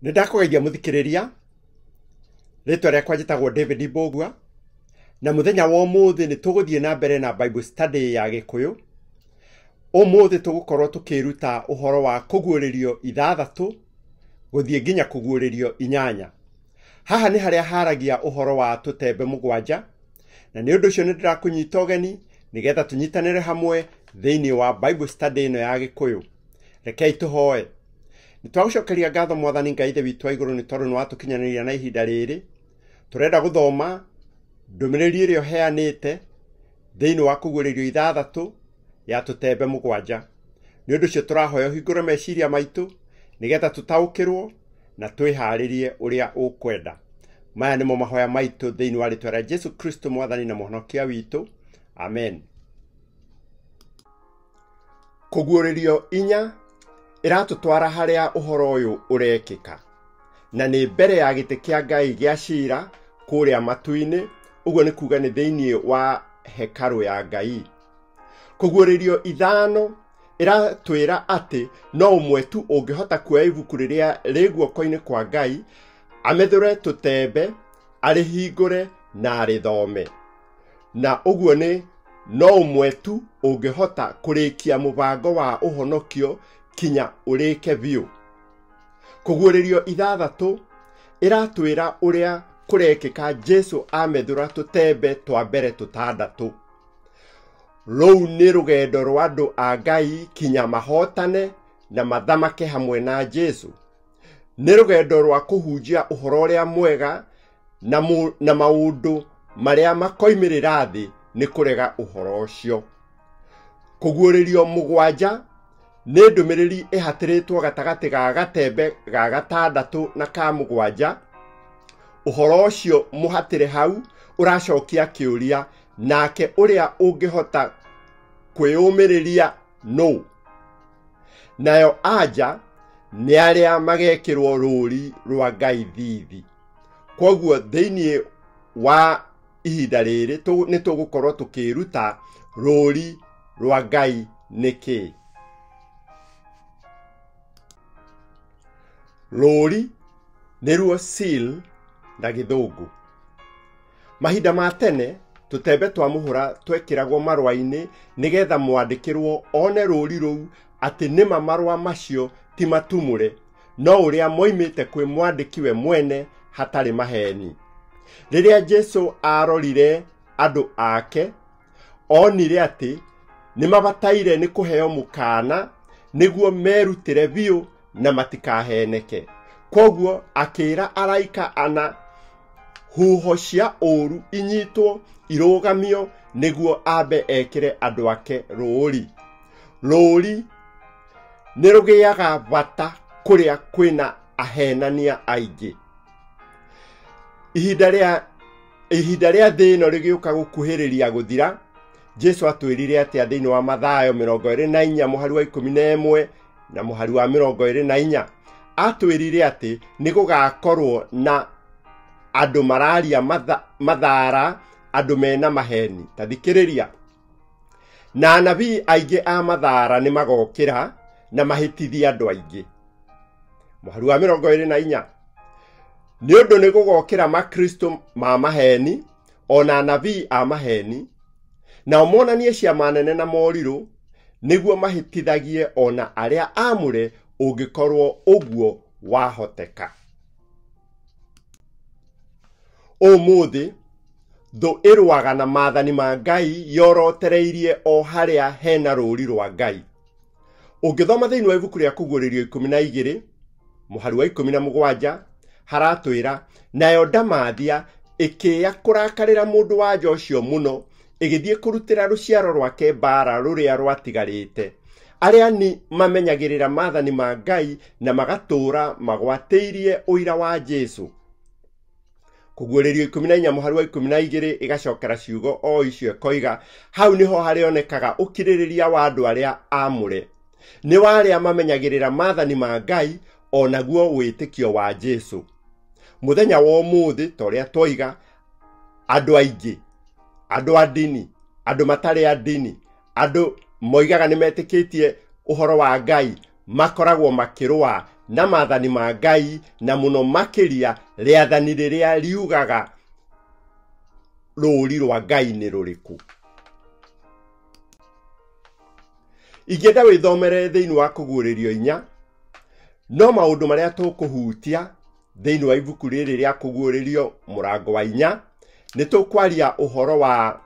Nindakũgeithia mũthikĩrĩria. Rĩtwa rĩakwa njĩtagwo David Mbũgua, na mũthenya wa ũmũthĩ nĩ tũgũthiĩ na mbere na Bible study ya Gĩkũyũ. Ũmũthĩ tũgũkorwo tũkĩruta ũhoro wa kũguũrĩrio ithathatũ gũthiĩ nginya kũguũrĩrio 8. Haha nĩ harĩa haragia ũhoro wa tũtembe 7, na nĩ ũndũ ũcio nĩ ndĩrakũnyita ũgeni nĩgetha tũnyitanĩre hamwe thĩinĩ wa Bible study ĩno ya Gĩkũyũ. Rekei tũhoe. Nĩtwagũcokeria ngatho Mwathani Ngai Ithe witũ wa igũrũ nĩ tondũ nĩwatũkinyanĩria na ihinda rĩrĩ. Tũrenda gũthoma ndũmĩrĩri ĩrĩa ũheanĩte thĩinĩ wa kũguũrĩrio ithathatũ ya tũtembe 7. Nĩ ũndũ ũcio tũrahoya ũhingũre meciria maitũ nĩgetha tũtaũkĩrwo na twĩharĩrie ũrĩa ũkwenda. Maya nĩmo mahoya maitũ thĩinĩ wa rĩtwa rĩa Jesu Kristo Mwathani na Mũhonokia witũ. Amen. Kũguũrĩrio 4 iratũtwara harĩa ũhoro ũyũ ũrekĩka, na nĩ mbere ya gĩtĩ kĩa Ngai gĩa ciira kũrĩa matu-inĩ, ũguo nĩ kuga nĩ thĩinĩ wa hekarũ ya Ngai. Kũguũrĩrio 5 iratwĩra atĩ no ũmwe tu ũngĩhota kuoya ibuku rĩrĩa rĩ guoko-inĩ kwa Ngai, amethure tũtembe, arĩhingũre na arĩthome. Na ũguo nĩ no ũmwe tu ũngĩhota kũrĩkia mũbango wa ũhonokio kinya ũrĩke biũ. Kũguũrĩrio 6 iratwĩra ũrĩa kũrekĩka Jesu amethura tũtembe twa mbere 6. Rũu nĩ rũgendo rwa andũ a Ngai kinya mahotane na mathamake hamwe na Jesu. Nĩ rũgendo rwa kũhunjia ũhoro ũrĩa mwega na maũndũ marĩa makoimĩrĩra thĩ nĩ kũrega ũhoro ũcio. Kũguũrĩrio 7 nĩ ndũmĩrĩri ĩhatĩrĩtwo gatagatĩ ga gatembe ga 6 na ka 7. Ũhoro ũcio mũhatĩre hau ũracokia kĩũria, nake ũrĩa ũngĩhota kwĩyũmĩrĩria no. Nayo anja nĩ arĩa magekĩrwo rũũri rwa Ngai thithi. Koguo thĩinĩ wa ihinda rĩrĩ nĩ tũgũkorwo tũkĩruta rũũri rwa Ngai nĩkĩ. Rũũri nĩruo seal na Gĩthũngũ. Mahinda ma tene tũtembe twa mũhũra twekĩragwo marũa-inĩ nĩgetha mwandĩkĩrwo one rũũri rũu atĩ nĩma marũa macio ti matumũre, no ũrĩa moimĩte kwĩ mwandĩki we mwene hatarĩ maheni. Rĩrĩa Jesu arorire andũ ake, onire atĩ nĩmabataire nĩ kũheo mũkaana nĩguo merutĩre biũ na matikaheneke. Koguo akĩra araika ana huho cia ũru inyitwo irũgamio nĩguo ambe ekĩre andũ ake rũũri. Rũũri nĩ rũgĩaga bata kũrĩa kwĩna ahenania aingĩ. Ihinda rĩa thĩ ĩno rĩgĩũka gũkuhĩrĩria gũthira, Jesu atwĩrire atĩ thĩinĩ wa Mathayo 24 mũhari wa 11 na mũhari wa 24 atwĩrire atĩ nĩ gũgakorwo na andũ mararia mathaara, andũ mena maheni. Ta thikĩrĩria. Na anabii aingĩ a mathaara nĩ magokĩra na mahĩtithia andũ aingĩ. Mũhari wa 24 nĩ ũndũ nĩ gũgokĩra makristo ma maheni, ona anabii a maheni, nao monanie ciama nene na morirũ nĩguo mahĩtithagie ona arĩa amũre ũngĩkorwo ũguo wahoteka. Ũmũthĩ thũ ĩrũaga na maathani ma Ngai yorotereirie o harĩa hena rũũri rwa Ngai. Ũngĩthoma thĩinĩ wa ibuku rĩa kũguũrĩrio 12 mũhari wa 17 haratwĩra, nayo Ndamathia ĩkĩya kũrakarĩra mũndũ wa nja ũcio mũno, ĩgĩthiĩ kũrutĩra rũciaro rwake mbaara rũrĩa rwatigarĩte, arĩa ni mamenyagĩrĩra maathani ma Ngai na magatũũra magwatĩirie ũira wa Jesu. Kũguũrĩrio 14 mũhari wa 12 ĩgacokera ciugo o icio koiga, hau nĩho harĩonekaga ũkirĩrĩria wa andũ arĩa amũre, nĩ wa arĩa mamenyagĩrĩra maathani ma Ngai onaguo wĩtĩkio wa Jesu. Mũthenya wa ũmũthĩ ta ũrĩa twoiga, andũ aingĩ, andũ a ndini, andũ matarĩ a ndini, andũ moigaga nĩ metĩkĩtie ũhoro wa Ngai, makoragwo makĩrũa na maathani ma Ngai na muno makiria rĩathani rĩrĩa riugaga rũũri rwa Ngai nĩ rũrĩkũ. Ingĩenda wĩthomere thĩinĩ wa Kũguũrĩrio 4, no maũndũ marĩa tũkũhutia thĩinĩ wa ibuku rĩrĩ rĩa Kũguũrĩrio mũrango wa 4 nĩ tũkwaria ũhoro wa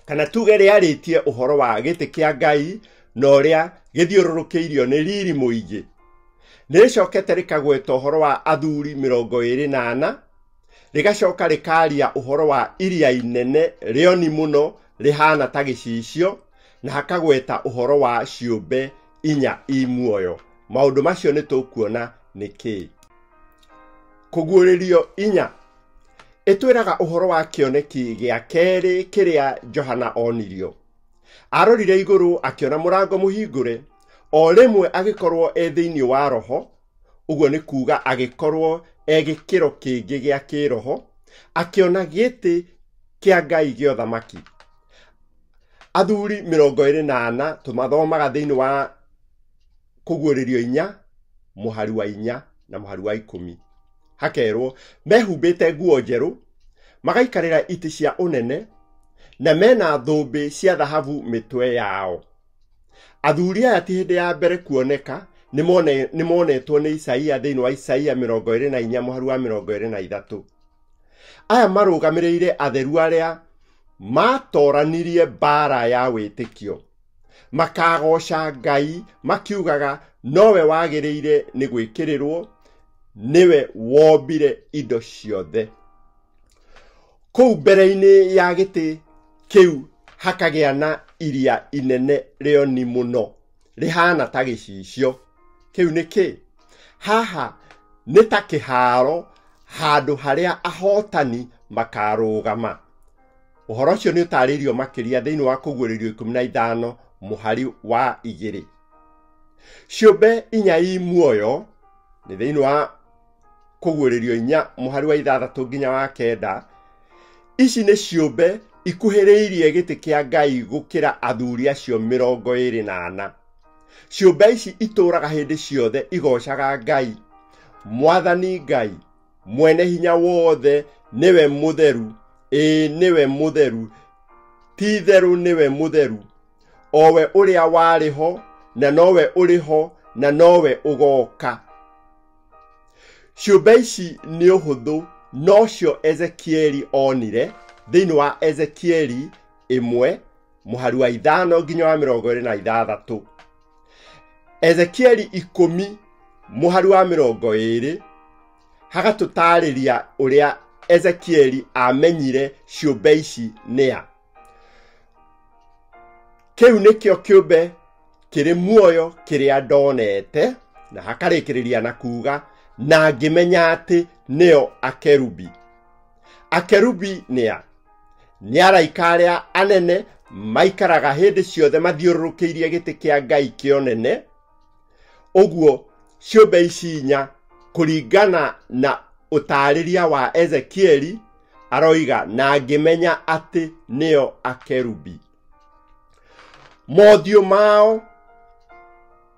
kana tuge rĩarĩtie ũhoro wa gĩtĩ kĩa Ngai na ũrĩa gĩthiũrũrũkĩirio nĩ riri mũingĩ. Nĩrĩcokete rĩkagweta ũhoro wa athuri 24, rĩgacoka rĩkaria ũhoro wa iria inene rĩoni mũno rĩhana ta gĩcicio, na hakagweta ũhoro wa ciũmbe 4 imuoyo. Maũndũ macio nĩ tũkuona nĩkĩ. Kũguũrĩrio 4 ĩtwĩraga ũhoro wa kĩoneki gĩa kerĩ kĩrĩa Johana onirio. Arorire igũrũ akĩona mũrango mũhingũre, o rĩmwe agĩkorwo thĩinĩ wa roho, ũguo nĩ kuuga agĩkorwo gĩkĩro kĩngĩ gĩa kĩroho, akĩona gĩtĩ kĩa Ngai gĩa ũthamaki. Athuri 24 tũmathomaga thĩinĩ wa Kũguũrĩrio 4 mũhari wa 4 na mũhari wa 10. Hakerwo mehumbĩte nguo njerũ, magaikarĩra itĩ cia ũnene, na mena thũmbĩ cia thahabu mĩtwe yao. Athuri aya ti hĩndĩ ya mbere kuoneka, nĩ monetwo nĩ Isaia thĩinĩ wa Isaia 24 mũhari wa 23. Aya marũgamĩrĩire atheru arĩa matoranirie mbara ya wĩtĩkio, makagoca Ngai makiugaga nowe wagĩrĩire nĩ gwĩkĩrĩrwo, niwe wombire indo ciothe. Kũu mbere-inĩ ya gĩtĩ kĩu hakagĩa na iria inene rĩoni mũno rĩhana ta gĩcicio. Kĩu nĩ kĩ? Haha nĩ ta kĩharo, handũ harĩa ahotani makarũgama. Ũhoro ũcio nĩ ũtarĩirio makĩria thĩinĩ wa Kũguũrĩrio 15 mũhari wa 2. Ciũmbe 4 imuoyo nĩ thĩinĩ wa Kũguũrĩrio 4 mũhari wa 6 nginya wa 9. Ici nĩ ciũmbe ikuhĩrĩirie gĩtĩ kĩa Ngai gũkĩra athuri acio 24. Ciũmbe ici itũraga hĩndĩ ciothe igocaga Ngai. Mwathani Ngai mwene hinya wothe niwe mũtheru, niwe mũtheru, ti theru niwe mũtheru, owe ũrĩa warĩ ho na nowe ũrĩ ho na nowe ũgoka. Ciũmbe ici nĩ ũhũthũ, nocio Ezekieli onire thĩinĩ wa Ezekieli 1 mũhari wa 5 nginya wa 26. Ezekieli 10 mũhari wa 20 hagatũtarĩria ũrĩa Ezekieli amenyire ciũmbe ici nĩa. Kĩu nĩkĩo kĩũmbe kĩrĩ muoyo kĩrĩa ndonete, na hakarĩkĩrĩria na kuuga na ngĩmenya atĩ nĩo akerubi. Akerubi nĩa? Nĩ araika arĩa anene maikaraga hĩndĩ ciothe mathiũrũrũkĩirie gĩtĩ kĩa Ngai kĩonene. Ũguo ciũmbe ici 4 kũringana na ũtarĩria wa Ezekieli aroiga na ngĩmenya atĩ nĩo akerubi. Mothiũ mao,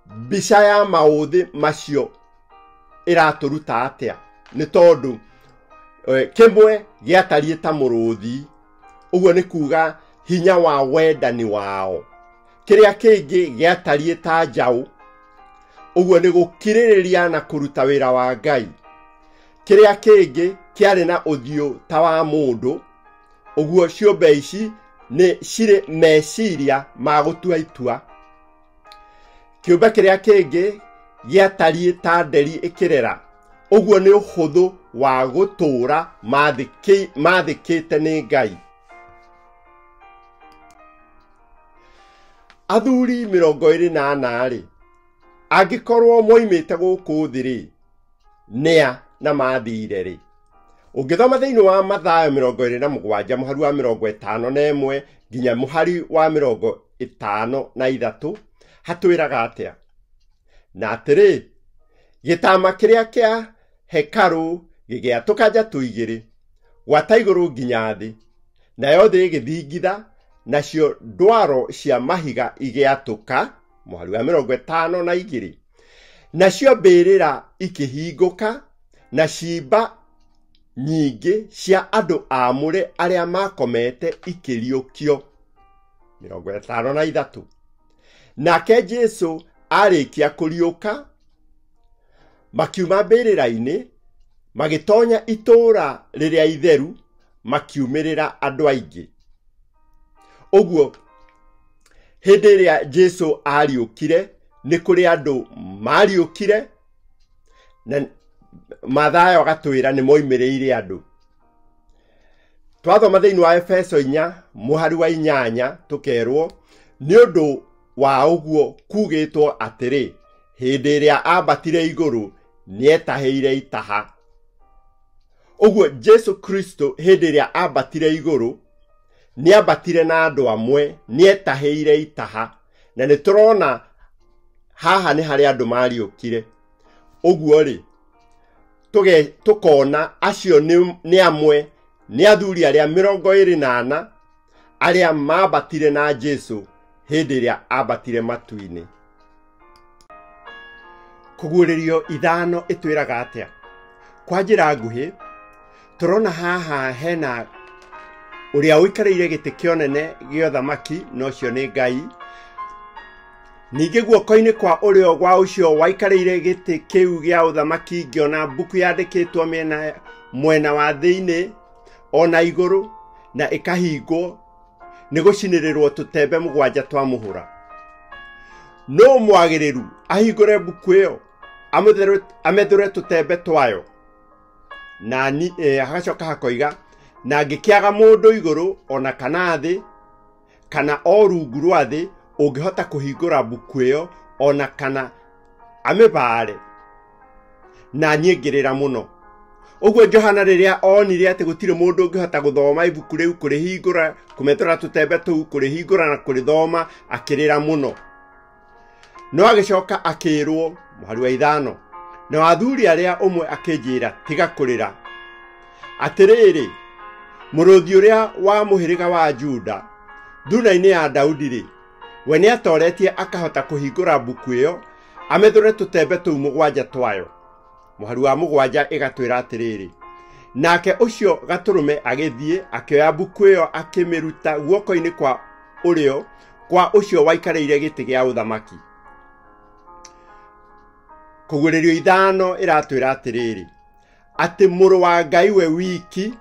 mbica ya maũthĩ macio ĩratũruta atĩa? Nĩ tondũ kĩmwe gĩatariĩ ta mũrũthi, ũguo nĩ kuuga hinya wa wendani wao. Kĩrĩa kĩngĩ gĩatariĩ ta njaũ, ũguo nĩ gũkirĩrĩria na kũruta wĩra wa Ngai. Kĩrĩa kĩngĩ kĩarĩ na ũthiũ ta wa mũndũ, ũguo ciũmbe ici nĩ cirĩ meciria ma gũtua itua. Kĩũmbe kĩrĩa kĩngĩ gĩatariĩ ta nderi ĩkĩrera, ũguo nĩ ũhũthũ wa gũtũũra mathĩkĩte nĩ Ngai. Athuri 24 angĩkorwo moimĩte gũkũ thĩ-rĩ, nĩa na mathire-rĩ? Ũngĩthoma thĩinĩ wa Mathayo 27 mũhari wa 51 nginya mũhari wa 53 hatwĩraga atĩa? Na atĩrĩ, gĩtama kĩrĩa kĩa hekarũ gĩgĩatũka njatũ igĩrĩ, gwata igũrũ nginya thĩ, nayo thĩ ĩgĩthingitha, nacio ndwaro cia mahiga igĩatũka, mũhari wa 52. nacio mbĩrĩra ikĩhingũka, na ciimba nyingĩ cia andũ aamũre arĩa makomete ikĩriũkio. 53. Nake Jesũ arĩkia kũriũka, makiuma mbĩrĩra-inĩ, magĩtonya itũũra rĩrĩa itheru, makiumĩrĩra andũ aingĩ. Ũguo, hĩndĩ ĩrĩa Jesũ ariũkire, nĩ kũrĩ andũ mariũkire, na Mathayo agatwĩra nĩ moimĩrĩire andũ. Twathoma thĩinĩ wa Efeso 4 mũhari wa 8 tũkerwo, nĩ ũndũ wa ũguo kugĩtwo atĩrĩ, hĩndĩ ĩrĩa ambatire igũrũ nĩetahĩire itaha. Ũguo Jesũ Kristo hĩndĩ ĩrĩa ambatire igũrũ nĩambatire na andũ amwe, nĩetahĩire itaha, na nĩtũrona haha nĩ harĩa andũ mariũkire. Ũguo rĩ, tũkona acio nĩ amwe nĩ athuri arĩa 24 arĩa mambatire na Jesũ hĩndĩ ĩrĩa ambatire matu-inĩ. Kũguũrĩrio 5 ĩtwĩraga atĩa? Kwa njĩra nguhĩ, tũrona haha hena ũrĩa ũikarĩire gĩtĩ kĩa ũnene gĩa ũthamaki, nocio nĩ Ngai. Ningĩ guoko-inĩ kwa ũrĩo gwa ũcio waikarĩire gĩtĩ kĩu gĩa ũthamaki ngĩona mbuku yandĩkĩtwo mwena wa thĩinĩ ona igũrũ, na ĩkahingwo nĩ gũcinĩrĩrwo tũtembe 7 twa mũhũra. No mwagĩrĩru ahingũre mbuku ĩyo, amethure tũtembe twayo. Na hagacoka hakoiga, na ngĩkĩaga mũndũ igũrũ ona kana thĩ kana o rungu rwa thĩ ũngĩhota kũhingũra mbuku ĩyo ona kana amĩbare. Na niĩ ngĩrĩra mũno. Ũguo Johana rĩrĩa onire atĩ gũtirĩ mũndũ ũngĩhota gũthoma ibuku rĩu, kũrĩhingũra, kũmethũra tũtembe tũu, kũrĩhingũra na kũrĩthoma, akĩrĩra mũno. No agĩcoka akĩrwo mũhari wa 5, na athuri arĩa ũmwe akĩnjĩra, tiga kũrĩra. Atĩrĩrĩ, mũrũthi ũrĩa wa mũhĩrĩga wa Juda, thuuna-inĩ ya Daudi rĩ, we nĩatoretie akahota kũhingũra mbuku ĩyo, amethũre tũtembe tũu 7 twayo. Mũhari wa 7 ĩgatwĩra atĩrĩrĩ, nake ũcio gatũrũme agĩthiĩ akĩoya mbuku ĩyo akĩmĩruta guoko-inĩ kwa ũrĩo kwa ũcio waikarĩire gĩtĩ gĩa ũthamaki. Kũguũrĩrio 5 ĩratwĩra atĩrĩrĩ, atĩ mũrũ wa Ngai we wiki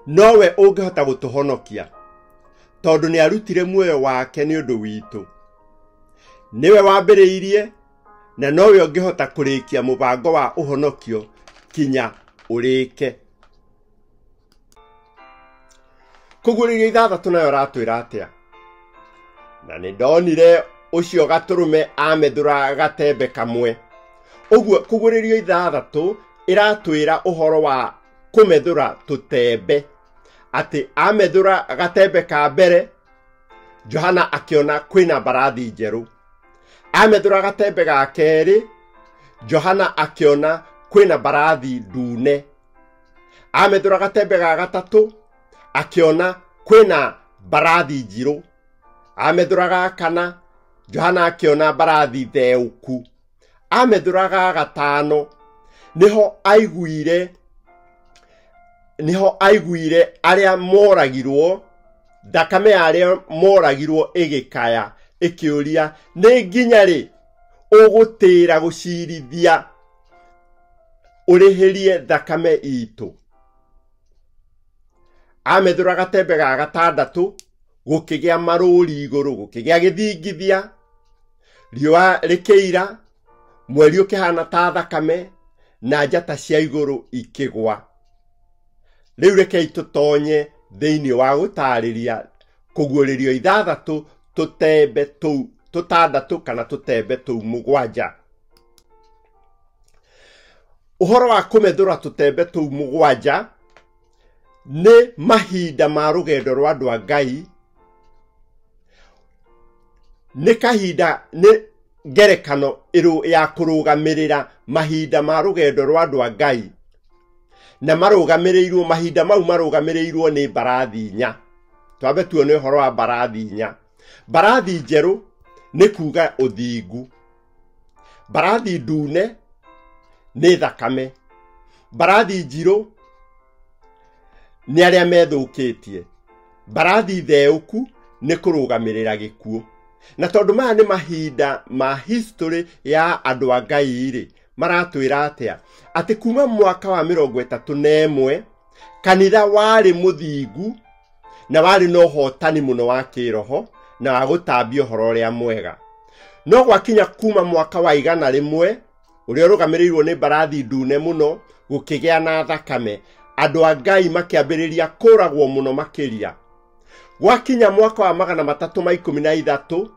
nowe ũngĩhota gũtũhonokia, tondũ nĩ arutire muoyo wake nĩ ũndũ witũ. Nĩwe wambĩrĩirie na nowe ũngĩhota kũrĩkia mũbango wa ũhonokio kinya ũrĩke. Kũguũrĩrio 6 nayo ratwĩra atĩa? Na nĩ ndonire ũcio gatũrũme amethũra gatembe kamwe. Ũguo kũguũrĩrio 6 ĩratwĩra ũhoro wa kũmethũra tũtembe, atĩ amethũra gatembe ka mbere, Johana akĩona kwĩna mbarathi njerũ. Amethũra gatembe ga kerĩ, Johana akĩona kwĩna mbarathi ndune. Amethũra gatembe ga gatatũ, akĩona kwĩna mbarathi njirũ. Amethũra ga kana, Johana akĩona mbarathi theũku. Amethũra ga gatano, niho aiguire arĩa moragirwo, thakame ya arĩa moragirwo ĩgĩkaya, ĩkĩũria, nĩ nginya rĩ ũgũtĩra gũcirithia ũrĩhĩrie thakame itũ? Amethũra gatembe ga gatandatũ, gũkĩgĩa marũri igũrũ, gũkĩgĩa gĩthingithia, riũa rĩkĩira, mweri ũkĩhana ta thakame, na njata cia igũrũ ikĩgwa. Rĩu rekei tũtonye thĩinĩ wa gũtarĩria kũguũrĩrio 6 tũtembe tũu 6 kana tũtembe tũu 7. Ũhoro wa kũmethũra tũtembe tũu 7 nĩ mahinda ma rũgendo rwa andũ a Ngai, nĩ kahinda, nĩ ngerekano ya kũrũgamĩrĩra mahinda ma rũgendo rwa andũ a Ngai, na marũgamĩrĩirwo, mahinda mau marũgamĩrĩirwo nĩ mbarathi 4. Twambe tuone ũhoro wa mbarathi 4. Mbarathi njerũ nĩ kuga ũthingu. Mbarathi ndune nĩ thakame. Mbarathi njirũ nĩ arĩa methũkĩtie. Mbarathi theũku nĩ kũrũgamĩrĩra gĩkuũ. Na tondũ maya nĩ mahinda ma history ya andũ a Ngai rĩ, maratwĩra atĩa? Atĩ kuma mwaka wa 31 kanitha warĩ mũthingu na warĩ na ũhotani mũno wa kĩroho na wa gũtambia ũhoro ũrĩa mwega. No gwakinya kuma mwaka wa 100 ũrĩa ũrũgamĩrĩirwo nĩ mbarathi ndune mũno, gũkĩgĩa na thakame. Andũ a Ngai makĩambĩrĩria kũragwo mũno makĩria. Gwakinya mwaka wa 313,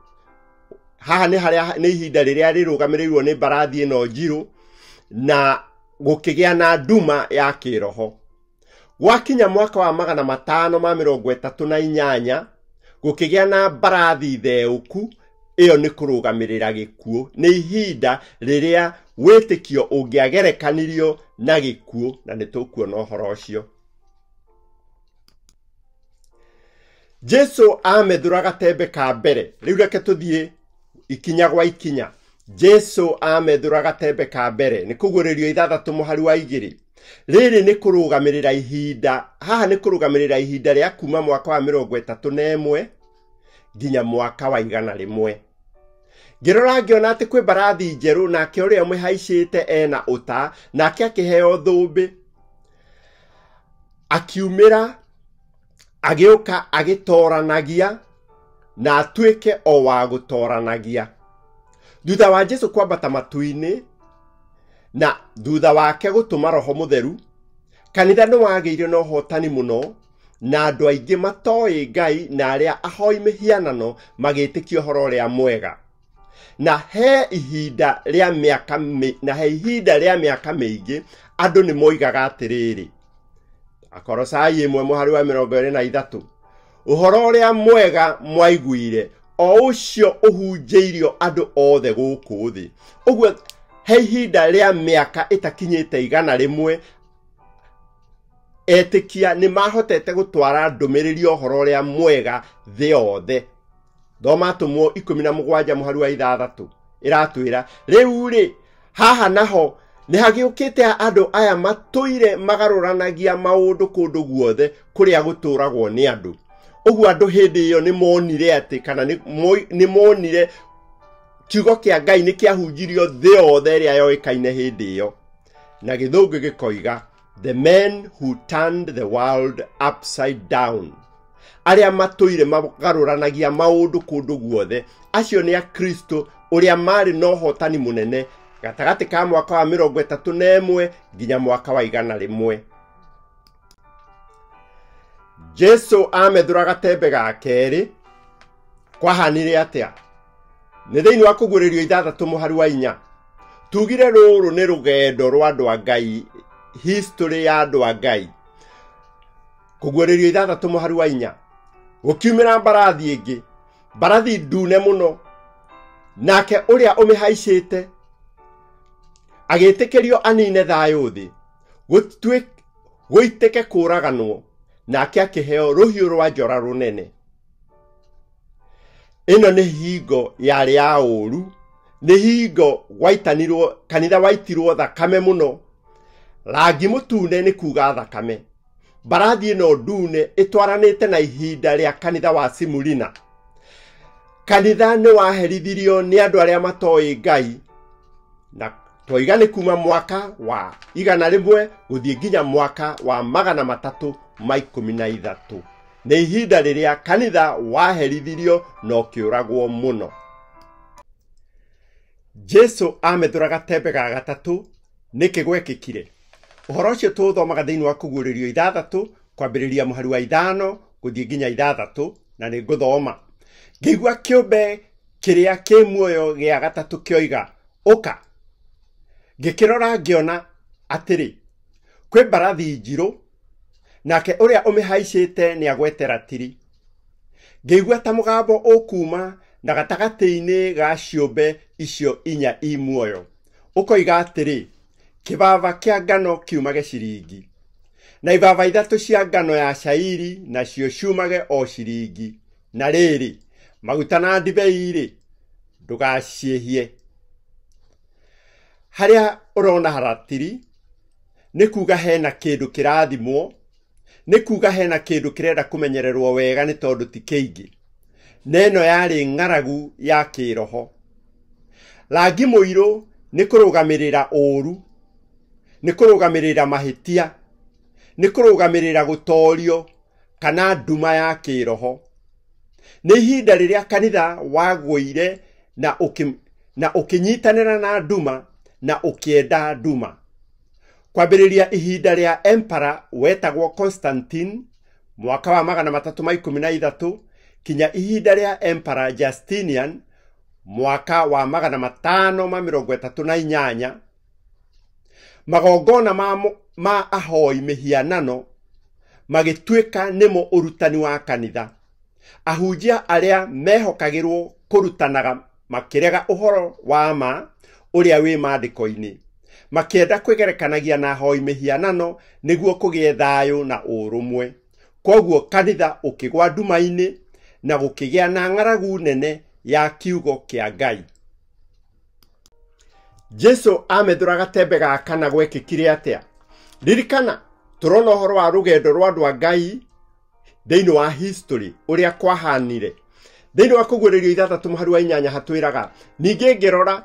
haha nĩ ihinda rĩrĩa rĩrũgamĩrĩirwo nĩ mbarathi ĩno njirũ na gũkĩgĩa na nduma ya kĩroho. Gwakinya mwaka wa 538 gũkĩgĩa na mbarathi theũku, ĩyo nĩ kũrũgamĩrĩra gĩkuũ. Nĩ ihinda rĩrĩa wĩtĩkio ũngĩagerekanirio na gĩkuũ, na nĩ tũkuona ũhoro ũcio. Jesu amethũra gatembe ka mbere. Rĩu reke tũthiĩ ikinya gwa ikinya. Jesu amethũra gatembe ka mbere. Nĩ kũguũrĩrio 6:2. Rĩrĩ nĩ kũrũgamĩrĩra ihinda. Haha nĩ kũrũgamĩrĩra ihinda rĩa kuma mwaka wa 31 nginya mwaka wa 100. Ngĩrora ngĩona atĩ kwĩ mbarathi njerũ, nake ũrĩa mũhaicĩte ena ũta, nake akĩheo thũmbĩ. Akiumĩra agĩũka agĩtoranagia na atuĩke o wa gũtoranagia. Thutha wa Jesu kwambata matu-inĩ na thutha wake gũtũma Roho Mũtheru, kanitha nĩ wagĩire na ũhotani mũno, na andũ aingĩ matoĩ Ngai na arĩa ahoi mĩhianano magĩtĩkia ũhoro ũrĩa mwega. Na he ihinda rĩa mĩaka mĩingĩ andũ nĩ moigaga atĩrĩrĩ, Akolosai 1:23, ũhoro ũrĩa mwega mwaiguire, o ũcio ũhunjĩirio andũ othe gũkũ thĩ. Ũguo he ihinda rĩa mĩaka ĩtakinyĩte 100 etĩkia nĩ mahotete gũtwara ndũmĩrĩri ũhoro ũrĩa mwega thĩ yothe. Thoma Atũmwo 17:6 ĩratwĩra, rĩu rĩ, haha naho nĩ hagĩũkĩte andũ aya matũire magarũranagia maũndũ kũndũ guothe kũrĩa gũtũragwo nĩ andũ. Ũguo andũ hĩndĩ ĩyo nĩ monire atĩ, kana nĩ monire kiugo kĩa Ngai nĩ kĩahunjirio thĩ yothe ĩrĩa yoĩkaine hĩndĩ ĩyo. Na gĩthũngũ gĩkoiga, the men who turned the world upside down. Arĩa matũire magarũranagia maũndũ kũndũ guothe, acio nĩ a Kristo ũrĩa marĩ na ũhotani mũnene gatagatĩ ka mwaka wa 31 nginya mwaka wa 100. Jesu amethũra gatembe ga kerĩ. Kwahanire atĩa? Nĩ thĩinĩ wa kũguũrĩrio 6:4. Tugire rũrũ nĩ rũgendo rwa andũ a Ngai, history ya andũ a Ngai. Kũguũrĩrio 6:4. Gũkiumĩra mbarathi ĩngĩ, mbarathi ndune mũno, nake ũrĩa ũmĩhaicĩte agĩtĩkĩrio anine thayũ thĩ, gũitĩke kũraganwo, nake akĩheo rũhiũ rwa njora rũnene. Ĩno nĩ hingo yarĩ ya ũũru, nĩ hingo gwaitanirwo, kanitha waitirwo thakame mũno. Rangi mũtune nĩ kuuga thakame. Mbarathi ĩno ndune ĩtwaranĩte na ihinda rĩa kanitha wa Simurina. Kanitha nĩ waherithirio nĩ andũ arĩa matoĩ Ngai, na twoiga nĩ kuma mwaka wa 100 gũthiĩ nginya mwaka wa 313. Nĩ ihinda rĩrĩa kanitha waherithirio na ũkĩũragwo mũno. Jesu amethũra gatembe ga gatatũ. Nĩkĩ gwekĩkire? Ũhoro ũcio tũthomaga thĩinĩ wa kũguũrĩrio 6 kwambĩrĩria mũhari wa 5 gũthiĩ nginya 6, na nĩ ngũthoma. Ngĩigua kĩũmbe kĩrĩa kĩ muoyo gĩa gatatũ kĩoiga, ũka. Ngĩkĩrora ngĩona atĩrĩ, kwĩ mbarathi njirũ, nake ũrĩa ũmĩhaicĩte nĩ agwete ratiri. Ngĩigua ta mũgambo ũkuma na gatagatĩ-inĩ ga ciũmbe icio 4 i muoyo, ũkoiga atĩrĩ, kĩbaba kĩa ngano kiumage ciringi, na ibaba 3 cia ngano ya cairi nacio ciumage o ciringi, na rĩrĩ, maguta na ndibei-rĩ ndũgaciĩhie. haria urona haratiri nĩ kuga hena kĩndũ kĩrathimwo, nĩ kuga hena kĩndũ kĩrenda kũmenyererwo wega nĩ tondũ ti kĩingĩ. Neno yarĩ ng'aragu ya kĩroho. Rangi mũirũ nĩ kũrũgamĩrĩra ũũru, nĩ kũrũgamĩrĩra mahĩtia, nĩ kũrũgamĩrĩra gũtorio kana nduma ya kĩroho. Nĩ ihinda rĩrĩa kanitha wagũire na ũkĩnyitanĩra na nduma na ũkĩenda nduma. Kwambĩrĩria ihinda rĩa Emperor wetagwo Constantine mwaka wa 313 kinya ihinda rĩa Emperor Justinian mwaka wa 538. Magongona ma ahoi mĩhianano magĩtuĩka nĩmo ũrutani wa kanitha. Ahunjia arĩa mehokagĩrwo kũrutanaga makĩrega ũhoro wa ma ũrĩa wĩ maandĩko-inĩ, makĩenda kwĩgerekanagia na ahoi mĩhianano nĩguo kũgĩe thayũ na ũrũmwe. Koguo kanitha ũkĩgwa nduma-inĩ na gũkĩgĩa na ng'aragu nene ya kiugo kĩa Ngai. Jesu amethũra gatembe gaka na gwekĩkire atĩa? Ririkana tũrona ũhoro wa rũgendo rwa andũ a Ngai thĩinĩ wa history ũrĩa kwahanire. Thĩinĩ wa Kũguũrĩrio 3:8 hatwĩraga, ningĩ ngĩrora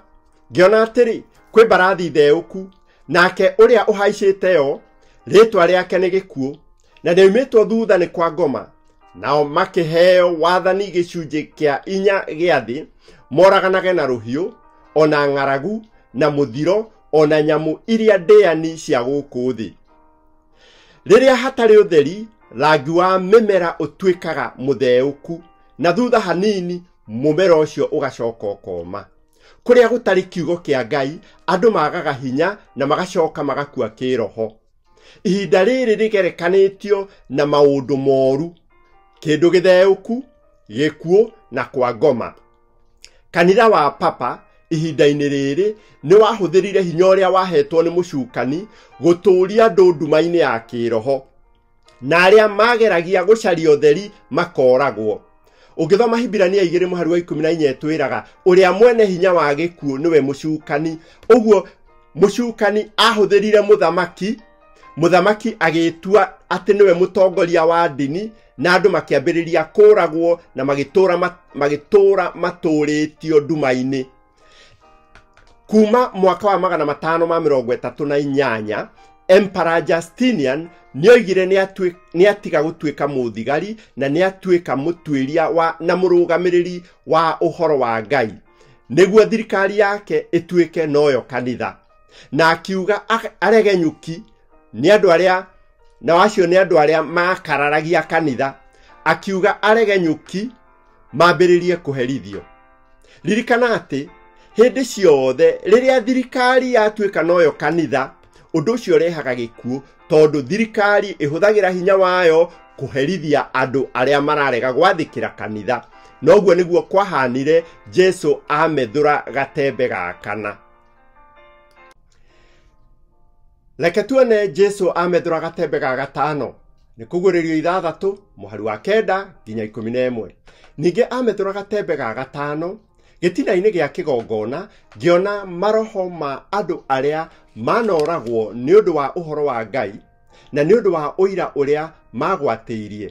ngĩona atĩrĩ, kwĩ mbarathi theũku, nake ũrĩa ũhaicĩte yo rĩtwa rĩake nĩ Gĩkuũ, na nĩoimĩtwo thutha nĩ kwa ngoma. Nao makĩheo wathani gĩcunjĩ kĩa 4 gĩa thĩ, moraganage na rũhiũ, ona ng'aragu na mũthiro, ona nyamũ iria ndĩani cia gũkũ thĩ. Rĩrĩa hatarĩ ũtheri, rangi wa mĩmera ũtuĩkaga mũtheũku, na thutha hanini mũmera ũcio ũgacoka ũkoma. Kũrĩa gũtarĩ kiugo kĩa Ngai, andũ magaga hinya na magacoka magakua kĩroho. Ihinda rĩrĩ rĩgerekanĩtio na maũndũ moru, kĩndũ gĩtheũku, gĩkuũ na kwa ngoma. Kanitha wa papa ihinda-inĩ rĩrĩ nĩ wahũthĩrire hinya ũrĩa wahetwo nĩ mũcukani gũtũũria andũ nduma-inĩ ya kĩroho, na arĩa mageragia gũcaria ũtheri makoragwo. Ũngĩthoma Hibirania 2:14 twĩraga, ũrĩa mwene hinya wa gĩkuũ nĩwe mũcukani. Ũguo mũcukani ahũthĩrire mũthamaki agĩtua atĩ nĩwe mũtongoria wa ndini, na andũ makĩambĩrĩria kũragwo na magĩtũũra matũũrĩtio nduma-inĩ. Kuma mwaka wa 538 Emperor Justinian nĩoigire nĩatiga gũtuĩka mũthigari na nĩatuĩka mũtuĩria na mũrũgamĩrĩri wa ũhoro wa Ngai, nĩguo thirikari yake ĩtuĩke noyo kanitha. Na akiuga aregenyuki nĩ andũ arĩa, na wacio nĩ andũ arĩa makararagia kanitha, akiuga aregenyuki mambĩrĩrie kũherithio. Ririkana atĩ hĩndĩ ciothe rĩrĩa thirikari yatuĩka noyo kanitha, ũndũ ũcio ũrehaga gĩkuũ, tondũ thirikari ĩhũthagĩra hinya wayo kũherithia andũ arĩa mararega gwathĩkĩra kanitha. Noguo nĩguo kwahanire Jesu amethũra gatembe gakana. Reke tuone Jesu amethũra gatembe ga gatano. Nĩ Kũguũrĩrio 6:9 nginya 11. Ningĩ amethũra gatembe ga gatano gĩtina-inĩ gĩa kĩgongona, ngĩona maroho ma andũ arĩa manoragwo nĩ ũndũ wa ũhoro wa Ngai na nĩ ũndũ wa ũira ũrĩa magwatĩirie.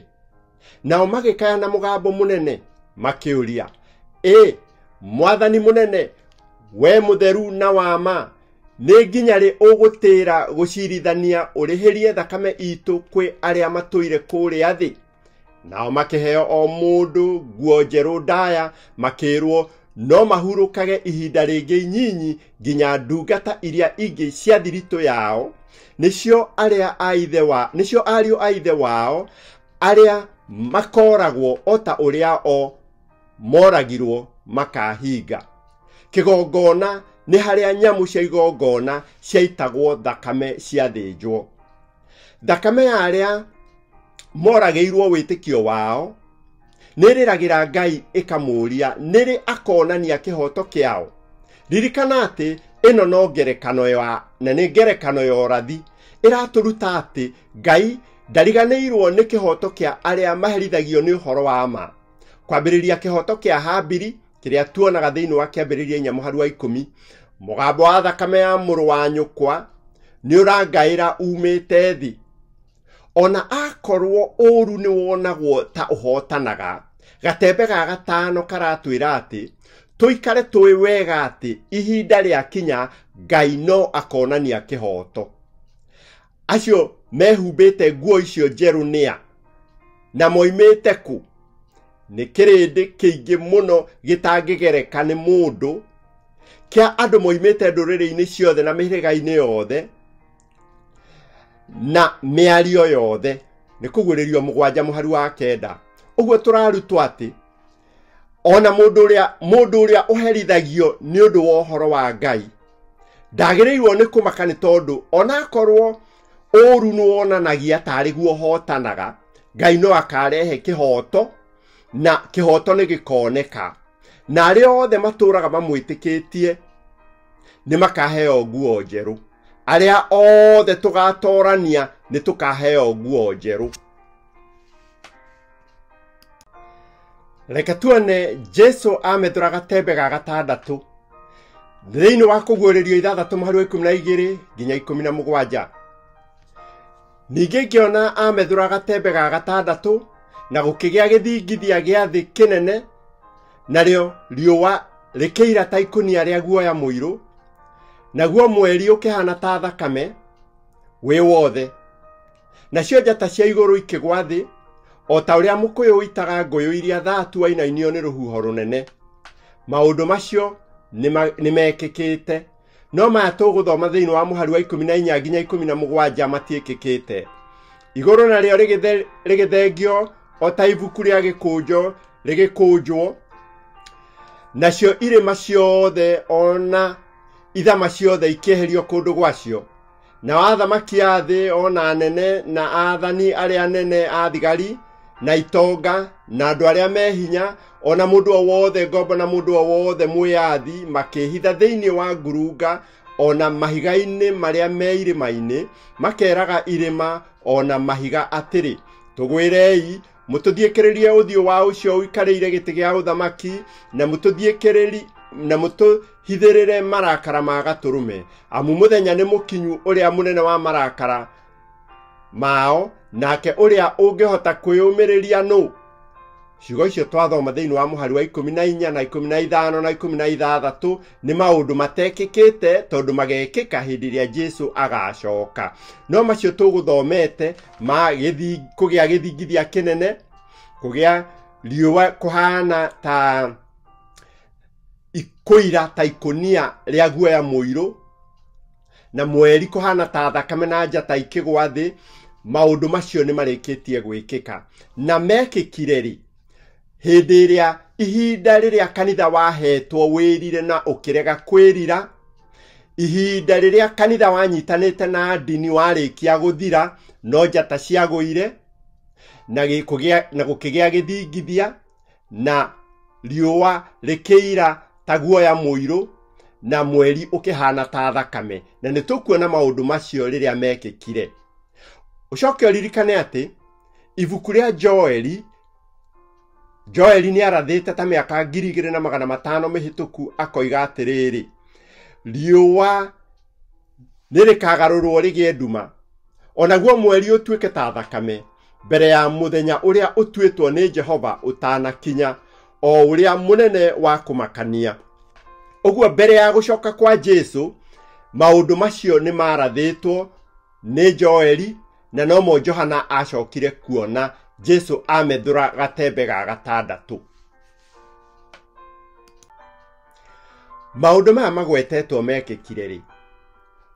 Nao magĩkaya na mũgambo mũnene makĩũria, Mwathani mũnene, we mũtheru na wa ma, nĩ nginya rĩ ũgũtĩĩra gũcirithania ũrĩhĩrie thakame itũ kwĩ arĩa matũire kũrĩa thĩ? Nao makĩheo o mũndũ nguo njerũ ndaya, makĩrwo no mahurũkage ihinda rĩngĩ inyinyi nginya ndungata iria ingĩ cia thiritũ yao, nĩcio ariũ a ithe wao arĩa makoragwo o ta ũrĩa o moragirwo makahinga. Kĩgongona nĩ harĩa nyamũ cia igongona ciaitagwo thakame ciathĩnjwo. Thakame ya arĩa moragĩirwo wĩtĩkio wao nĩrĩragĩra Ngai ĩkamũria nĩrĩ akonania kĩhoto kĩao. Ririkana atĩ ĩno no ngerekano na nĩ ngerekano ya ũrathi ĩratũruta atĩ Ngai ndariganĩirwo nĩ kĩhoto kĩa arĩa maherithagio nĩ ũhoro wa ma. Kwambĩrĩria kĩhoto kĩa Habili kĩrĩa tuonaga thĩinĩ wa Kĩambĩrĩria 4:10, mugambo wa thakame ya mũrũ wa nyũkwa nĩ ũrangaĩra umĩte thĩ. Ona akorwo ũru nĩ wonagwo ta ũhotanaga, gatembe ga gatano karatwĩra atĩ tũikare tũĩ wega atĩ ihinda rĩa kinya Ngai no akonania kĩhoto. Acio mehumbĩte nguo icio njerũ nĩa na moimĩte ku? Nĩ kĩrĩndĩ kĩingĩ mũno gĩtangĩgereka nĩ mũndũ kĩa andũ moimĩte ndũrĩrĩ-inĩ ciothe na mĩhĩrĩga-inĩ yothe na mĩario yothe. Nĩ kũgũrĩrio 7:9. Ũguo tũrarutwo atĩ ona mũndũ ũrĩa ũherithagio nĩ ũndũ wa ũhoro wa Ngai ndagĩrĩirwo nĩ kũmaka, nĩ tondũ ona akorwo ũru nĩ wonanagia tarĩ guo hotanaga, Ngai no akarehe kĩhoto na kĩhoto nĩ gĩkoneka, na arĩa othe matũraga mamwĩtĩkĩtie nĩ makaheo nguo njerũ. Arĩa othe tũgatorania nĩ tũkaheo nguo njerũ. Reke tuone Jesu amethũra gatembe ga gatandatũ thĩinĩ wa Kũguũrĩrio 6:12 nginya 17. Ningĩ ngĩona amethũra gatembe ga gatandatũ na gũkĩgĩa gĩthingithia gĩa thĩ kĩnene, narĩo riũa rĩkĩira ta ikũnia rĩa guoya mũirũ, naguo mweri ũkĩhana ta thakame wĩ wothe, nacio njata cia igũrũ ikĩgwa thĩ o ta ũrĩa mũkũyũ ũitaga ngũyũ iria thatu wainainio nĩ rũhuho rũnene. Maũndũ macio nĩ mekĩkĩte, no maya tũgũthoma thĩinĩ wa mũhari wa 14 nginya 17 matiĩkĩkĩte. Igũrũ narĩo rĩgĩthengio o ta ibuku rĩa gĩkũnjo rĩgĩkũnjwo, nacio irĩma ciothe ona ithama ciothe ikĩeherio kũndũ gwacio. Na athamaki a thĩ ona anene na aathani arĩa anene a thigari na itonga na andũ arĩa mehinya ona mũndũ o wothe ngombo na mũndũ o wothe mwĩyathi makĩhitha thĩinĩ wa ngurunga ona mahiga-inĩ marĩa me irĩma-inĩ, makeraga irĩma ona mahiga atĩrĩ, tũgwĩrei mũtũthiĩkĩrĩrie ũthiũ wa ũcio ũikarĩire gĩtĩ gĩa ũthamaki na mũtũhithĩrĩre marakara ma Gatũrũme, amu mũthenya nĩ mũkinyu ũrĩa mũnene wa marakara mao, nake ũrĩa ũngĩhota kwĩyũmĩrĩria nũ? Ciugo icio twathoma thĩinĩ wa mũhari wa 14 na 15 na 16 nĩ maũndũ matekĩkĩte, tondũ magekĩka hĩndĩ ĩrĩa Jesu agacoka. No macio tũgũthomete kũgĩa gĩthingithia kĩnene, kũgĩa riũa kũhana ta ikũira ta ikũnia rĩa guoya mũirũ, na mweri kũhana ta thakame na njata ikĩgwa thĩ. Maũndũ macio nĩ marĩkĩtie gwĩkĩka na mekĩkire rĩ? Hĩndĩ ĩrĩa ihinda rĩrĩa kanitha wahetwo wĩrire na ũkĩrega kwĩrira, ihinda rĩrĩa kanitha wanyitanĩte na ndini warĩkia gũthira, no njata ciagũire na gũkĩgĩa gĩthingithia na riũa rĩkĩira ta guoya mũirũ na mweri ũkĩhana ta thakame. Na nĩ tũkuona maũndũ macio rĩrĩa mekĩkire. Ũcoke ũririkane atĩ ibuku rĩa Joeli nĩ arathĩte ta mĩaka 2500 mĩhĩtũku, akoiga atĩrĩrĩ, riũa nĩ rĩkagarũrwo rĩgĩe nduma, onaguo mweri ũtuĩke ta thakame mbere ya mũthenya ũrĩa ũtuĩtwo nĩ Jehova ũtanakinya, o ũrĩa mũnene wa kũmakania. Ũguo mbere ya gũcoka kwa Jesu, maũndũ macio nĩ marathĩtwo nĩ Joeli, na nomo Johana acokire kuona Jesu amethũra gatembe ga gatandatũ. Maũndũ maya magwetetwo mekĩkire rĩ?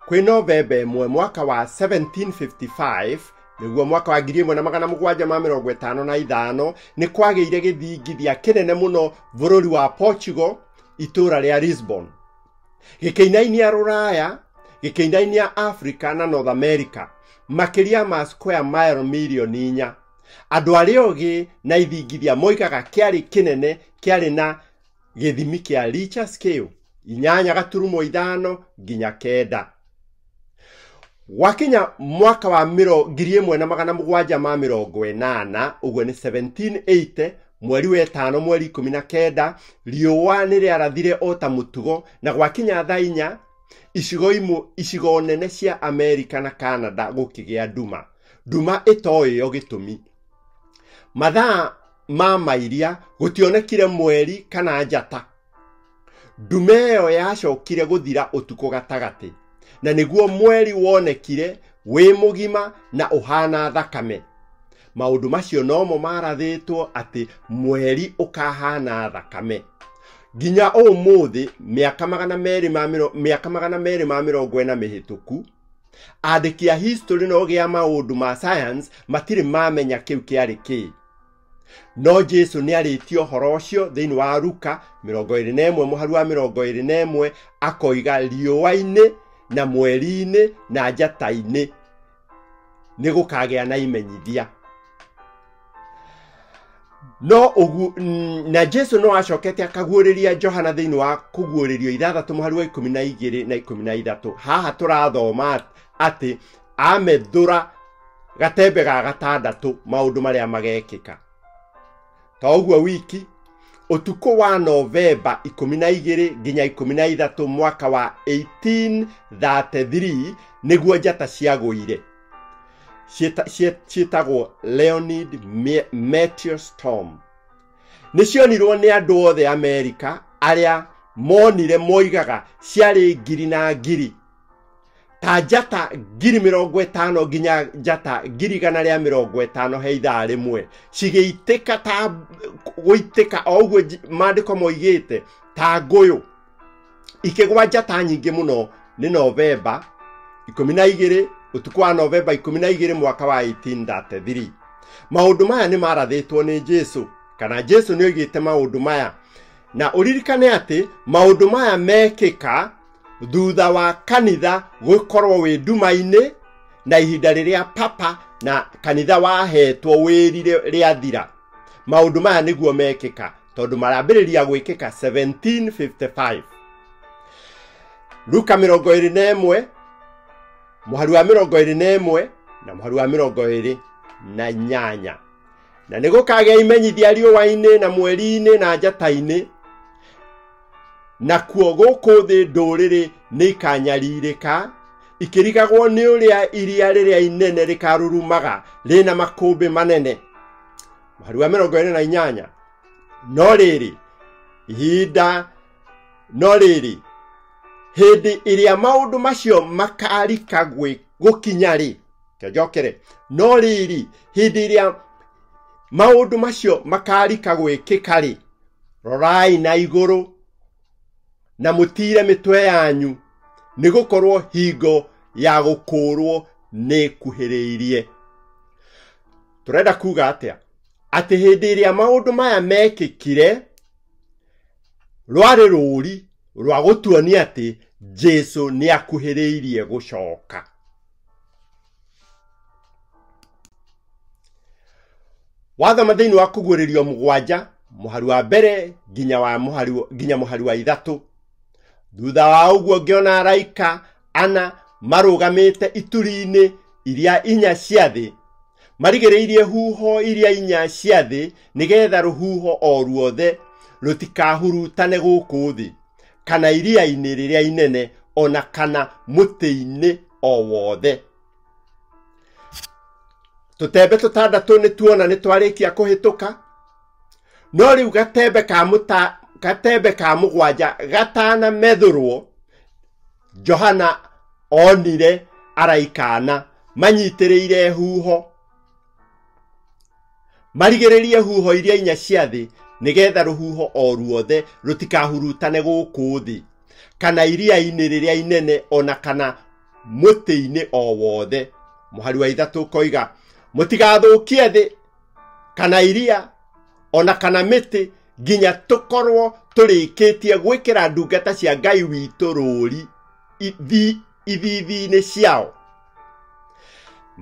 Kwĩ Novemba 1 mwaka wa 1755, nĩguo mwaka wa 1755, nĩ kwagĩire gĩthingithia kĩnene mũno bũrũri wa Portugal, itũra rĩa Lisbon. Gĩkĩinainia Rũraya, gĩkĩinainia Africa na North America, makĩria ma square mile milioni 4. Andũ arĩa ogĩ na ithingithia moigaga kĩarĩ kĩnene, kĩarĩ na gĩthimi kĩa Richter scale 8.5 nginya 9. Wakinya mwaka wa 1780, ũguo nĩ 1780, mweri wetano mweri 19 riũa nĩ rĩarathire o ta mũtugo na gwakinya thaa 4 icigo nene cia Amerika na Canada gũkĩgĩa nduma ĩtoĩyo gĩtũmi. Mathaa ma mairia gũtionekire mweri kana njata. Nduma ĩyo yacokire gũthira ũtukũ gatagatĩ, na nĩguo mweri wonekire wĩ mũgima na ũhana thakame. Maũndũ macio nomo marathĩtwo atĩ mweri ũkahana thakame. Nginya ũmũthĩ mĩaka 240 mĩhĩtũku, andĩki a history no gĩa maũndũ ma science matirĩ mamenya kĩu kĩarĩ kĩ. No Jesu nĩ arĩtio ũhoro ũcio thĩinĩ wa Luka 21:21 akoiga riũa-inĩ na mweri-inĩ na njata-inĩ nĩ gũkagĩa na imenyithia. No na Jesu no acokete akaguũrĩria Johana thĩinĩ wa kũguũrĩrio 6:12 na 13. Haha tũrathoma atĩ amethũra gatembe ga gatandatũ maũndũ marĩa magekĩka. Ta ũguo wiki, ũtukũ wa Novemba 12 nginya 13 mwaka wa 1833 nĩguo njata ciagũire. Ciĩtagwo Leonid Meteor Storm. Nĩcionirwo nĩ andũ othe Amerika arĩa monire moigaga ciarĩ ngiri na ngiri. Ta njata 50,000 nginya njata 150,000 he ithaa rĩmwe. Cigĩitĩka ta gũitĩka o ũguo maandĩko moigĩte ta ngũyũ. Ikĩgwa njata nyingĩ mũno nĩ Novemba 12, ũtukũ wa Novemba 12 mwaka wa 1833. Maũndũ maya nĩ marathĩtwo nĩ Jesu, kana Jesu nĩ oigĩte maũndũ maya. Na ũririkane atĩ maũndũ maya mekĩka thutha wa kanitha gũkorwo wĩ nduma-inĩ na ihinda rĩrĩa papa na kanitha wahetwo wĩrire rĩathira. Maũndũ maya nĩguo mekĩka tondũ marambĩrĩria gwĩkĩka 1755. Luka 21 mũhari wa 21 na mũhari wa 28. Na nĩ gũkagĩa imenyithia riũa-inĩ na mweri-inĩ na njata-inĩ, na kuo gũkũ thĩ ndũrĩrĩ nĩ ikanyarirĩka, ikĩrigagwo nĩ ũrĩa iria rĩrĩa inene rĩkarurumaga rĩna makũmbĩ manene. Mũhari wa 28. No rĩrĩ hĩndĩ ĩrĩa maũndũ macio makarika gũkinya-rĩ, kĩonjokere, no rĩrĩ hĩndĩ ĩrĩa maũndũ macio makarika gwĩkĩka-rĩ, rorai na igũrũ na mũtire mĩtwe yanyu, nĩ gũkorwo hingo ya gũkũũrwo nĩ kuhĩrĩirie. Tũrenda kuga atĩa? Atĩ hĩndĩ ĩrĩa maũndũ maya mekĩkire, rwarĩ rũri rwa gũtuonia atĩ Jesu nĩ akuhĩrĩirie gũcoka. Wathoma thĩinĩ wa kũguũrĩrio 7 mũhari wa mbere nginya mũhari wa 3. Thutha wa ũguo ngĩona araika 4 marũgamĩte ituri-inĩ iria 4 cia thĩ, marigĩrĩirie huho iria 4 cia thĩ, nĩgetha rũhuho o ruothe rũtikahurutane gũkũ thĩ, kana iria-inĩ rĩrĩa inene, ona kana mũtĩ-inĩ o wothe. Tũtembe tũtandatũ nĩ tuona nĩ twarĩkia kũhĩtũka, no rĩu gatembe ka mũgwanja gatanamethũrwo, Johana onire araika 4 manyitĩrĩire huho, marigĩrĩrie huho iria 4 cia thĩ, nĩgetha rũhuho o ruothe rũtikahurutane gũkũ thĩ, kana iria-inĩ rĩrĩa inene, ona kana mũtĩ-inĩ o wothe. Mũhari wa 3 koiga, mũtigathũkie thĩ kana iria ona kana mĩtĩ nginya tũkorwo tũrĩkĩtie gwĩkĩra ndungata cia Ngai witũ rũri ithithi-inĩ ciao.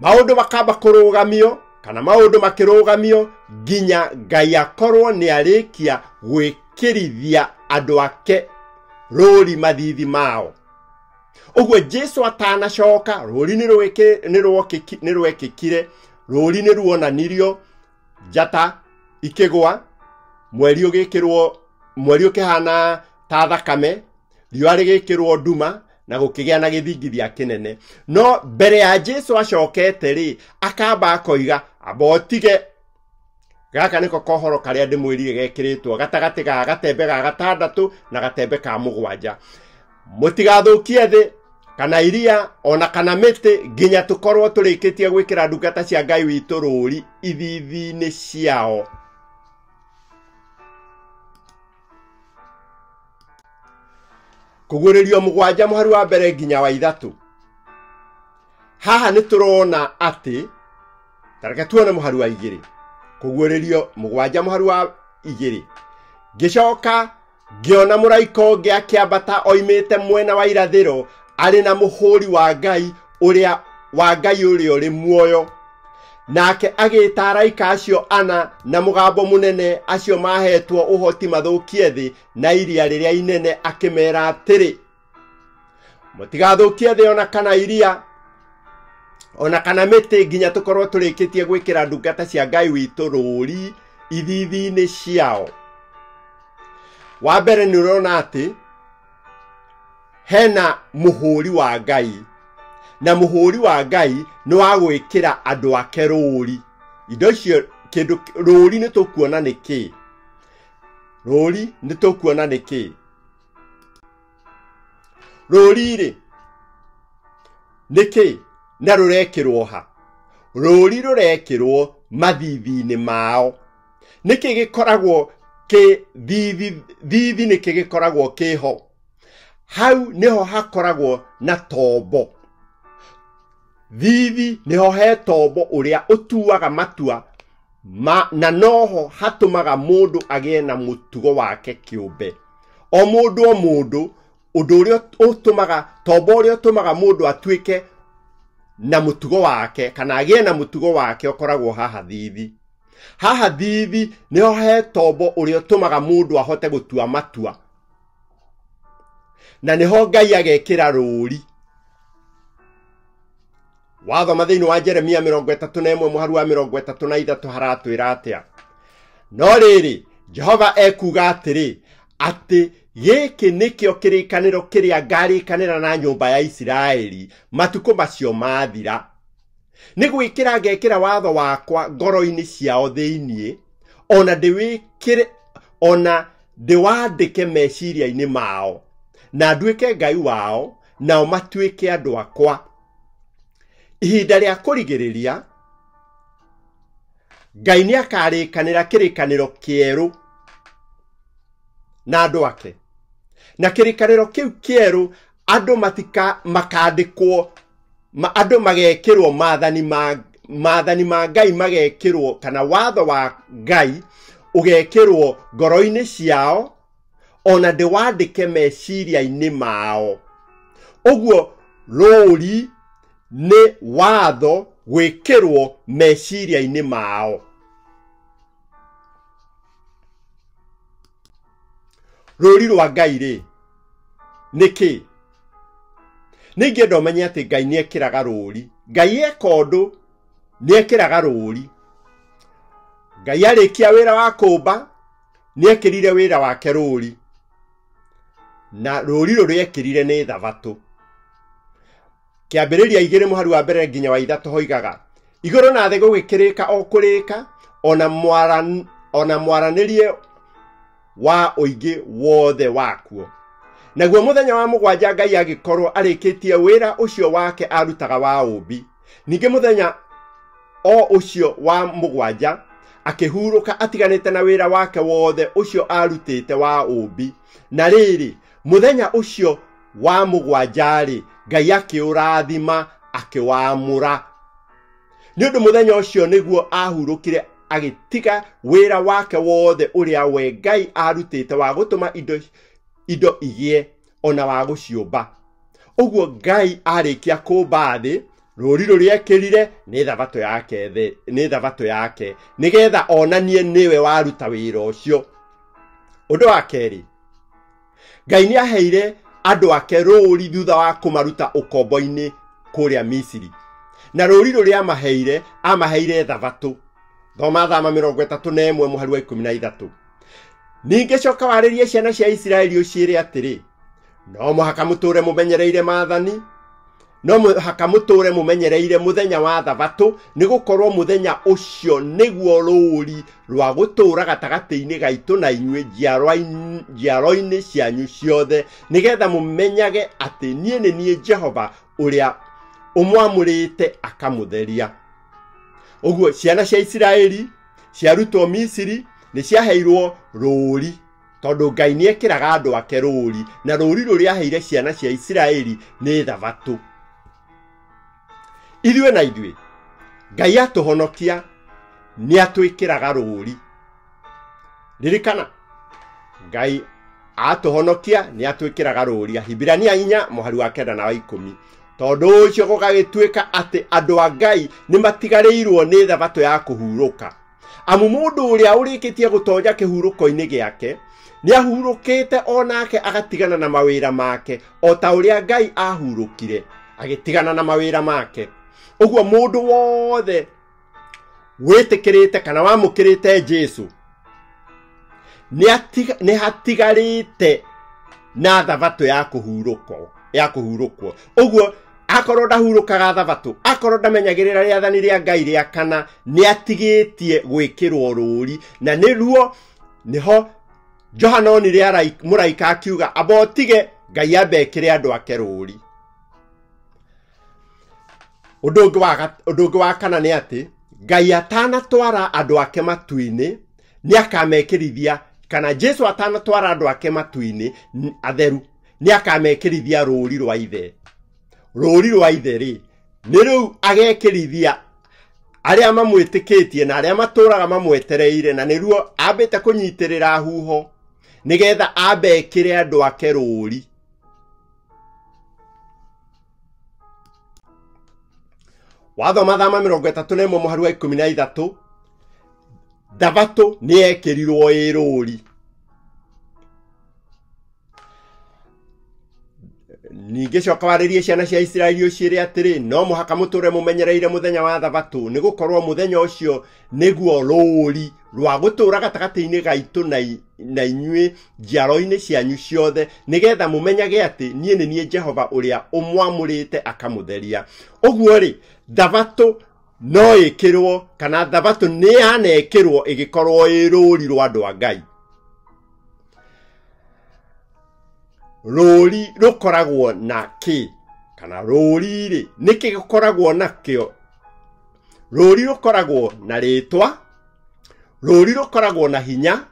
Maũndũ makamba kũrũgamio, kana maũndũ makĩrũgamio nginya Ngai akorwo nĩ arĩkia gwĩkĩrithia andũ ake rũri mathithi mao. Ũguo Jesu atanacoka, rũri nĩ rwekĩkire, rũri nĩ ruonanirio, njata ikĩgwa, mweri ukihana ta thakame, riũa rĩgĩkĩrwo nduma na gũkĩgĩa na gĩthingithia kĩnene. No mbere ya Jesu acokete rĩ, akamba akoiga abotige gaka nĩko kohoro karĩa ndĩmwĩrire gekĩrĩtwo gatagatĩ ga gatembe ga gatandatũ na gatembe ka mũgwanja. Mũtigathũkie thĩ kana iria ona kana mĩtĩ nginya tũkorwo tũrĩkĩtie gwĩkĩra ndungata cia Ngai witũ rũũri ithithi-inĩ ciao. Kũguũrĩrio mũgwanja mũhari wa mbere nginya wa ithatũ. Haha nĩtũrona atĩ tareke tuone mũhari wa igĩrĩ. Kũguũrĩrio mũgwanja mũhari wa igĩrĩ. Ngĩcoka ngĩona mũraika ũngĩ akĩambata oimĩte mwena wa irathĩro arĩ na mũhũri wa Ngai ũrĩa ũrĩ muoyo. Nake agĩĩta araika acio ana na mũgambo mũnene acio mahetwo ũhoti mathũkie thĩ na iria rĩrĩa inene, akĩmera atĩrĩ, mũtigathũkie thĩ ona kana iria ona kana mĩtĩ nginya tũkorwo tũrĩkĩtie gwĩkĩra ndungata cia Ngai witũ rũũri ithithi-inĩ ciao. Wa mbere nĩ ũrona atĩ hena mũhũri wa Ngai, na mũhũri wa Ngai nĩ wa gwĩkĩra andũ ake rũũri. Indo icio kĩndũ rũũri nĩ tũkuona nĩ kĩ? Rũũri nĩ tũkuona nĩ kĩ? Rũũri rĩ nĩ kĩ na rũrekĩrwo ha? Rũũri rũrekĩrwo mathithi-inĩ mao. Nĩkĩ gĩkoragwo kĩ thithi nĩkĩ gĩkoragwo kĩho? Hau nĩho hakoragwo na tombo. Thithi nĩho he tombo ũrĩa ũtuaga matua na noho hatũmaga mũndũ agĩe na mũtugo wake kĩũmbe. O mũndũ ũndũ ũrĩa ũtũmaga tombo ũrĩa ũtũmaga mũndũ atuĩke na mũtugo wake kana agĩe na mũtugo wake ũkoragwo haha thithi. Haha thithi nĩho he tombo ũrĩa ũtũmaga mũndũ ahote gũtua matua. Na nĩho Ngai agekĩra rũũri. Wathoma thĩinĩ wa Jeremia 31 mũhari wa 33 haratwĩra atĩa? No rĩrĩ Jehova ekuga atĩrĩ, atĩ gĩkĩ nĩkĩo kĩrĩkanĩro kĩrĩa ngarĩkanĩra na nyũmba ya Isiraeli matukũ macio mathira. Nĩ gwĩkĩra ngekĩra watho wakwa ngoro-inĩ ciao thĩiniĩ, ona ndĩwandĩke meciria-inĩ mao, na nduĩke Ngai wao, nao matuĩke andũ akwa. Ihinda rĩa kũrigĩrĩria, Ngai nĩ akarĩkanĩra kĩrĩkanĩro kĩerũ na andũ ake. Na kĩrĩkanĩro kĩu kĩerũ andũ makandĩkwo, andũ magekĩrwo maathani ma Ngai magekĩrwo, kana watho wa Ngai ũgekĩrwo ngoro-inĩ ciao, ona ndĩwandĩke meciria-inĩ mao. Ũguo rũũri nĩ watho gwĩkĩrwo meciria-inĩ mao. Rũũri rwa Ngai rĩ nĩ kĩ? Nĩngĩenda ũmenye atĩ Ngai nĩ ekĩraga rũũri. Ngai eka ũndũ nĩ ekĩraga rũũri. Ngai arĩkia wĩra wa kũmba nĩ ekĩrire wĩra wake rũũri. Na rũũri rũrĩa ekĩrire nĩ Thabatũ. Kĩambĩrĩria 2 mũhari wa mbere nginya wa 3 hoigaga, igũrũ na thĩ gũgĩkĩrĩka o kũrĩka, ona mwaranĩrie wa ũingĩ wothe wakuo. Naguo mũthenya wa mũgwanja Ngai agĩkorwo arĩkĩtie wĩra ũcio wake arutaga wa ũmbi. Ningĩ mũthenya o ũcio wa mũgwanja akĩhurũka atiganĩte na wĩra wake wothe ũcio arutĩte wa ũmbi. Na rĩrĩ mũthenya ũcio wa mũgwanja rĩ, Ngai akĩũrathima akĩwamũra. Nĩ ũndũ mũthenya ũcio nĩguo ahurũkire agĩtiga wĩra wake wothe ũrĩa we Ngai arutĩte wa gũtũma indo igĩe ona wa gũciũmba. Ũguo Ngai arĩkia kũmba thĩ, rũũri rũrĩa ekĩrire nĩ Thabatũ yake, nĩgetha onanie nĩwe waruta wĩra ũcio. Ũndũ wa kerĩ, Ngai nĩ aheire andũ ake rũũri thutha wa kũmaruta ũkombo-inĩ kũrĩa Misiri. Na rũũri rũrĩa amaheire Thabatũ. Thoma Thama 31 mũhari wa 13. Ninge coka warĩrie ciana cia Isiraeli ũciĩre atĩrĩ, no mũhaka mũtũre mũmenyereire maathani, no mũhaka mũtũre mũmenyereire mũthenya wa Thabatũ, nĩ gũkorwo mũthenya ũcio nĩguo rũũri rwa gũtũra gatagatĩ-inĩ gaitũ na inyuĩ njiaro-inĩ cianyu ciothe, nĩgetha mũmenyage atĩ niĩ nĩ niĩ Jehova ũrĩa ũmwamũrĩte akamũtheria. Ũguo ciana cia Isiraeli ciarutwo Misiri nĩ ciaheirwo rũũri, tondũ Ngai nĩ ekĩraga andũ ake rũũri, na rũũri rũrĩa aheire ciana cia Isiraeli nĩ Thabatũ. Ithuĩ na ithuĩ Ngai atũhonokia nĩ atwĩkĩraga rũũri. Ririkana, Ngai atũhonokia nĩ atwĩkĩraga rũũri. Ahibirania 4:9-10. Tondũ ũcio gũgagĩtuĩka atĩ andũ a Ngai nĩ matigarĩirwo nĩ Thabatũ ya kũhurũka. Amu mũndũ ũrĩa ũrĩkĩtie gũtonya kĩhurũko-inĩ gĩake nĩ ahurũkĩte onake agatigana na mawĩra make, o ta ũrĩa Ngai ahurũkire agĩtigana na mawĩra make. Ũguo mũndũ wothe wĩtĩkĩrĩte kana wamũkĩrĩte Jesu nĩ hatigarĩte na Thabatũ ya kũhurũkwo. Ũguo akorwo ndahurũkaga Thabatũ, akorwo ndamenyagĩrĩra rĩathani rĩa Ngai rĩa kana, nĩ atigĩtie gwĩkĩrwo rũũri. Na nĩho Johana onire mũraika akiuga abotige Ngai ambekĩre andũ ake rũũri. Ũndũ ũngĩ wa kana nĩ atĩ Ngai atanatwara andũ ake matu-inĩ nĩ akamekĩrithia, kana Jesu atanatwara andũ ake matu-inĩ atheru nĩ akamekĩrithia rũũri rwa ithe. Rũũri rwa ithe rĩ, nĩ rĩu agekĩrithia arĩa mamwĩtĩkĩtie na arĩa matũraga mamwetereire, na nĩruo ambĩte kũnyitĩrĩra huho nĩgetha ambekĩre andũ ake rũũri. Wathoma Thama 31:13, Thabatũ nĩ ekĩrirwo ĩ rũũri. Ningĩ coka warĩrie ciana cia Isiraeli ũciĩre atĩrĩ, no mũhaka mũtũre mũmenyereire mũthenya wa Thabatũ, nĩ gũkorwo mũthenya ũcio nĩguo rũũri rwa gũtũra gatagatĩ-inĩ gaitũ na inyuĩ njiaro-inĩ cianyu ciothe, nĩgetha mũmenyage atĩ niĩ nĩ niĩ Jehova ũrĩa ũmwamũrĩte akamũtheria. Ũguo rĩ, Thabatũ no ĩkĩrwo, kana Thabatũ nĩ yanekĩrwo ĩgĩkorwo ĩ rũũri rwa andũ a Ngai. Rũũri rũkoragwo na kĩ, kana rũũri rĩ nĩkĩ gũkoragwo nakĩo? Rũũri rũkoragwo na rĩtwa, rũũri rũkoragwo na hinya,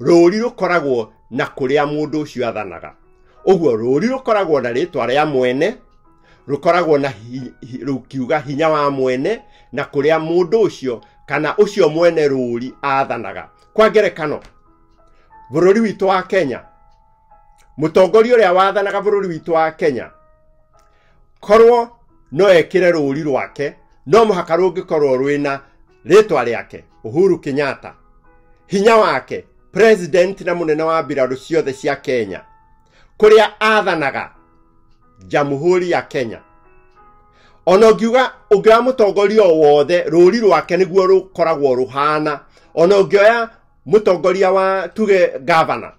rũũri rũkoragwo na kũrĩa mũndũ ũcio athanaga. Ũguo rũũri rũkoragwo na rĩtwa rĩa mwene, rũkoragwo na rũkiuga hinya wa mwene, na kũrĩa mũndũ ũcio kana ũcio mwene rũũri athanaga. Kwa ngerekano, bũrũri witũ wa Kenya, mũtongoria ũrĩa wathanaga bũrũri witũ wa Kenya, korwo no ekĩre rũũri rwake, no mũhaka rũngĩkorwo rwĩna rĩtwa rĩake Uhuru Kenyatta, hinya wake president na mũnene wa mbirarũ ciothe cia Kenya, kũrĩa athanaga Jamhuri ya Kenya. Ona ũngiuga ũngĩoya mũtongoria wothe rũũri rwake nĩguo rũkoragwo rũhana. Ona ũngĩoya mũtongoria wa tuge governor,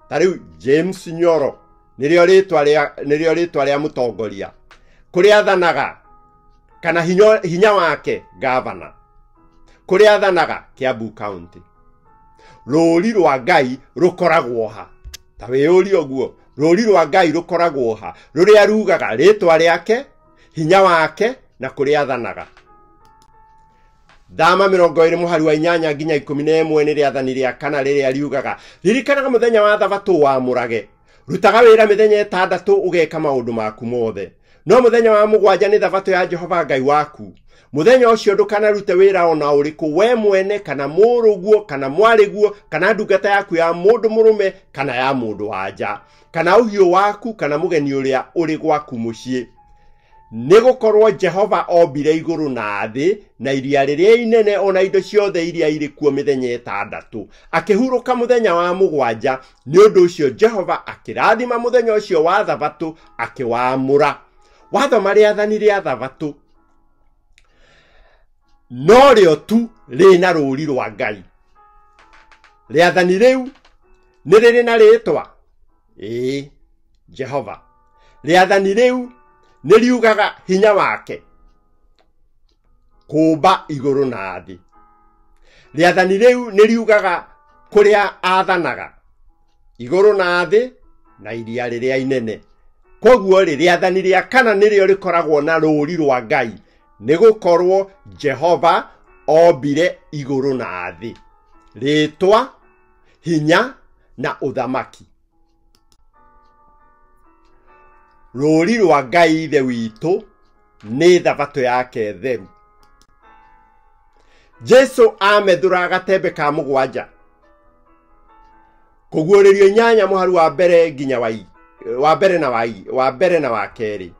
tarĩu James Nyoro nĩrĩo rĩtwa rĩa mũtongoria, kũrĩa athanaga kana hinya wake governor, kũrĩa athanaga Kiambu County. Rũũri rwa Ngai rũkoragwo ha? Ta wĩyũrie ũguo, rũũri rwa Ngai rũkoragwo ha? Rũrĩa rugaga rĩtwa rĩake, hinya wake na kũrĩa athanaga. Thama 20:8-11 nĩ rĩathani rĩa kana rĩrĩa riugaga, ririkanaga mũthenya wa Thabatũ wamũrage, rutaga wĩra mĩthenya 6 ũgeka maũndũ maku mothe, no mũthenya wa 7 nĩ Thabatũ ya Jehova Ngai waku. Mũthenya ũcio ndũkanarute wĩra ona ũrĩkũ, we mwene kana mũrũguo kana mwarĩguo kana ndungata yaku ya mũndũ mũrũme kana ya mũndũ wanja, kana ũhiũ waku kana mũgeni ũrĩa ũrĩ gwaku mũciĩ. Nĩ gũkorwo Jehova ombire igũrũ na thĩ na iria rĩrĩa inene ona indo ciothe iria irĩ kuo mĩthenya 6, akĩhurũka mũthenya wa 7. Nĩ ũndũ ũcio Jehova akĩrathima mũthenya ũcio wa Thabatũ akĩwamũra. Wathoma rĩathani rĩa Thabatũ, no rĩo tu rĩna rũũri rwa Ngai. Rĩathani rĩu nĩ rĩrĩ na rĩtwa Jehova. Rĩathani rĩu nĩ riugaga hinya wake kũmba igũrũ na thĩ. Rĩathani rĩu nĩ riugaga kũrĩa athanaga igũrũ na thĩ na iria rĩrĩa inene. Koguo rĩathani rĩa kana nĩrĩo rĩkoragwo na rũũri rwa Ngai, nĩ gũkorwo Jehova ombire igũrũ na thĩ. Rĩtwa, hinya na ũthamaki. Rũũri rwa Ngai ithe witũ nĩ thabatũ yake theru. Jesu amethũra gatembe ka mũgwanja. Kũguũrĩrio 8 mũhari wa mbere nginya wa mbere na wa kerĩ.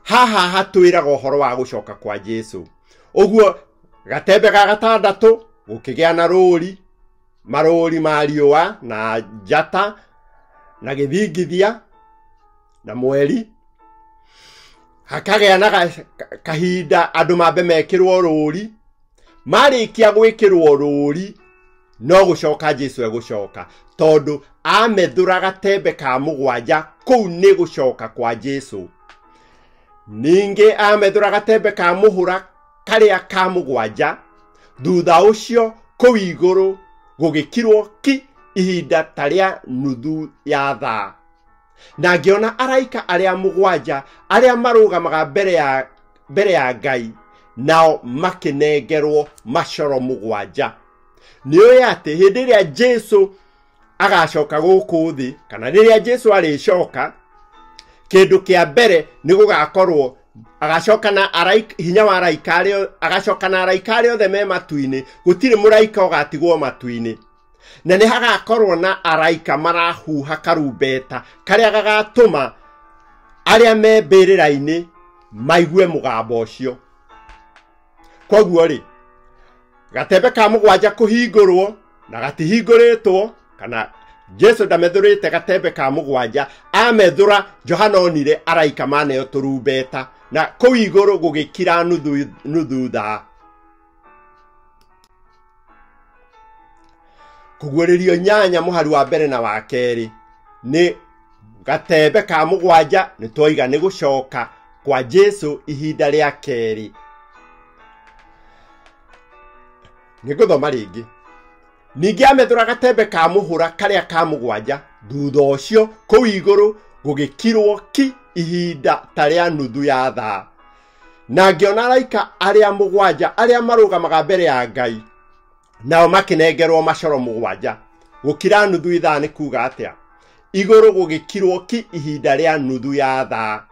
Haha hatwĩraga ũhoro wa gũcoka kwa Jesu. Ũguo gatembe ga gatandatũ gũkĩgĩa na marũũri ma riũa na njata na gĩthingithia na mweri. Hakagĩa na kahinda andũ mambe mekĩrwo rũũri. Marĩkia gwĩkĩrwo rũũri no gũcoka Jesu egũcoka, tondũ amethũra gatembe ka mũgwanja. Kũu nĩ gũcoka kwa Jesu. Ningĩ amethũra gatembe ka mũhũra karĩa ka mũgwanja. Thutha ũcio kũu igũrũ gũgĩkirwo ki ihinda tarĩa nuthu ya thaa. Na ngĩona araika arĩa mũgwanja arĩa marũgamaga mbere ya Ngai, nao makĩnengerwo macoro mũgwanja. Nĩoĩ atĩ hĩndĩ ĩrĩa Jesu agacoka gũkũ thĩ, kana rĩrĩa Jesu arĩcoka, kĩndũ kĩa mbere nĩ gũgakorwo agacoka na hinya wa araika agacoka na araika arĩa othe me matu-inĩ. Gũtirĩ mũraika ũgatigwo matu-inĩ. Na nĩ hagakorwo na araika marahuha karumbeta karĩa gagatũma arĩa me mbĩrĩra-inĩ maigue mũgambo ũcio. Koguo rĩ, gatembe ka mũgwanja kũhingũrwo na gatihingũrĩtwo, kana Jesu ndamethũrĩte gatembe ka mũgwanja. Amethũra, Johana onire araika maneo tũrumbeta, na kũu igũrũ gũgĩkira nuthu thaa. Kũguũrĩrio 8 mũhari wa mbere na wa kerĩ nĩ gatembe ka mũgwanja. Nĩ twoiga nĩ gũcoka kwa Jesu ihinda rĩa kerĩ. Nĩ ngũthoma rĩngĩ. Ningĩ amethũra gatembe ka mũhũra karĩa ka mũgwanja. Thutha ũcio kũu igũrũ gũgĩkirwo ki ihinda tarĩa nuthu ya thaa. Na ngĩona araika arĩa mũgwanja arĩa marũgamaga mbere ya Ngai, nao makĩnengerwo macoro mũgwanja. Gũkira nuthu ithaa nĩ kuuga atĩa? Igũrũ gũgĩkirwo ki ihinda rĩa nuthu ya thaa.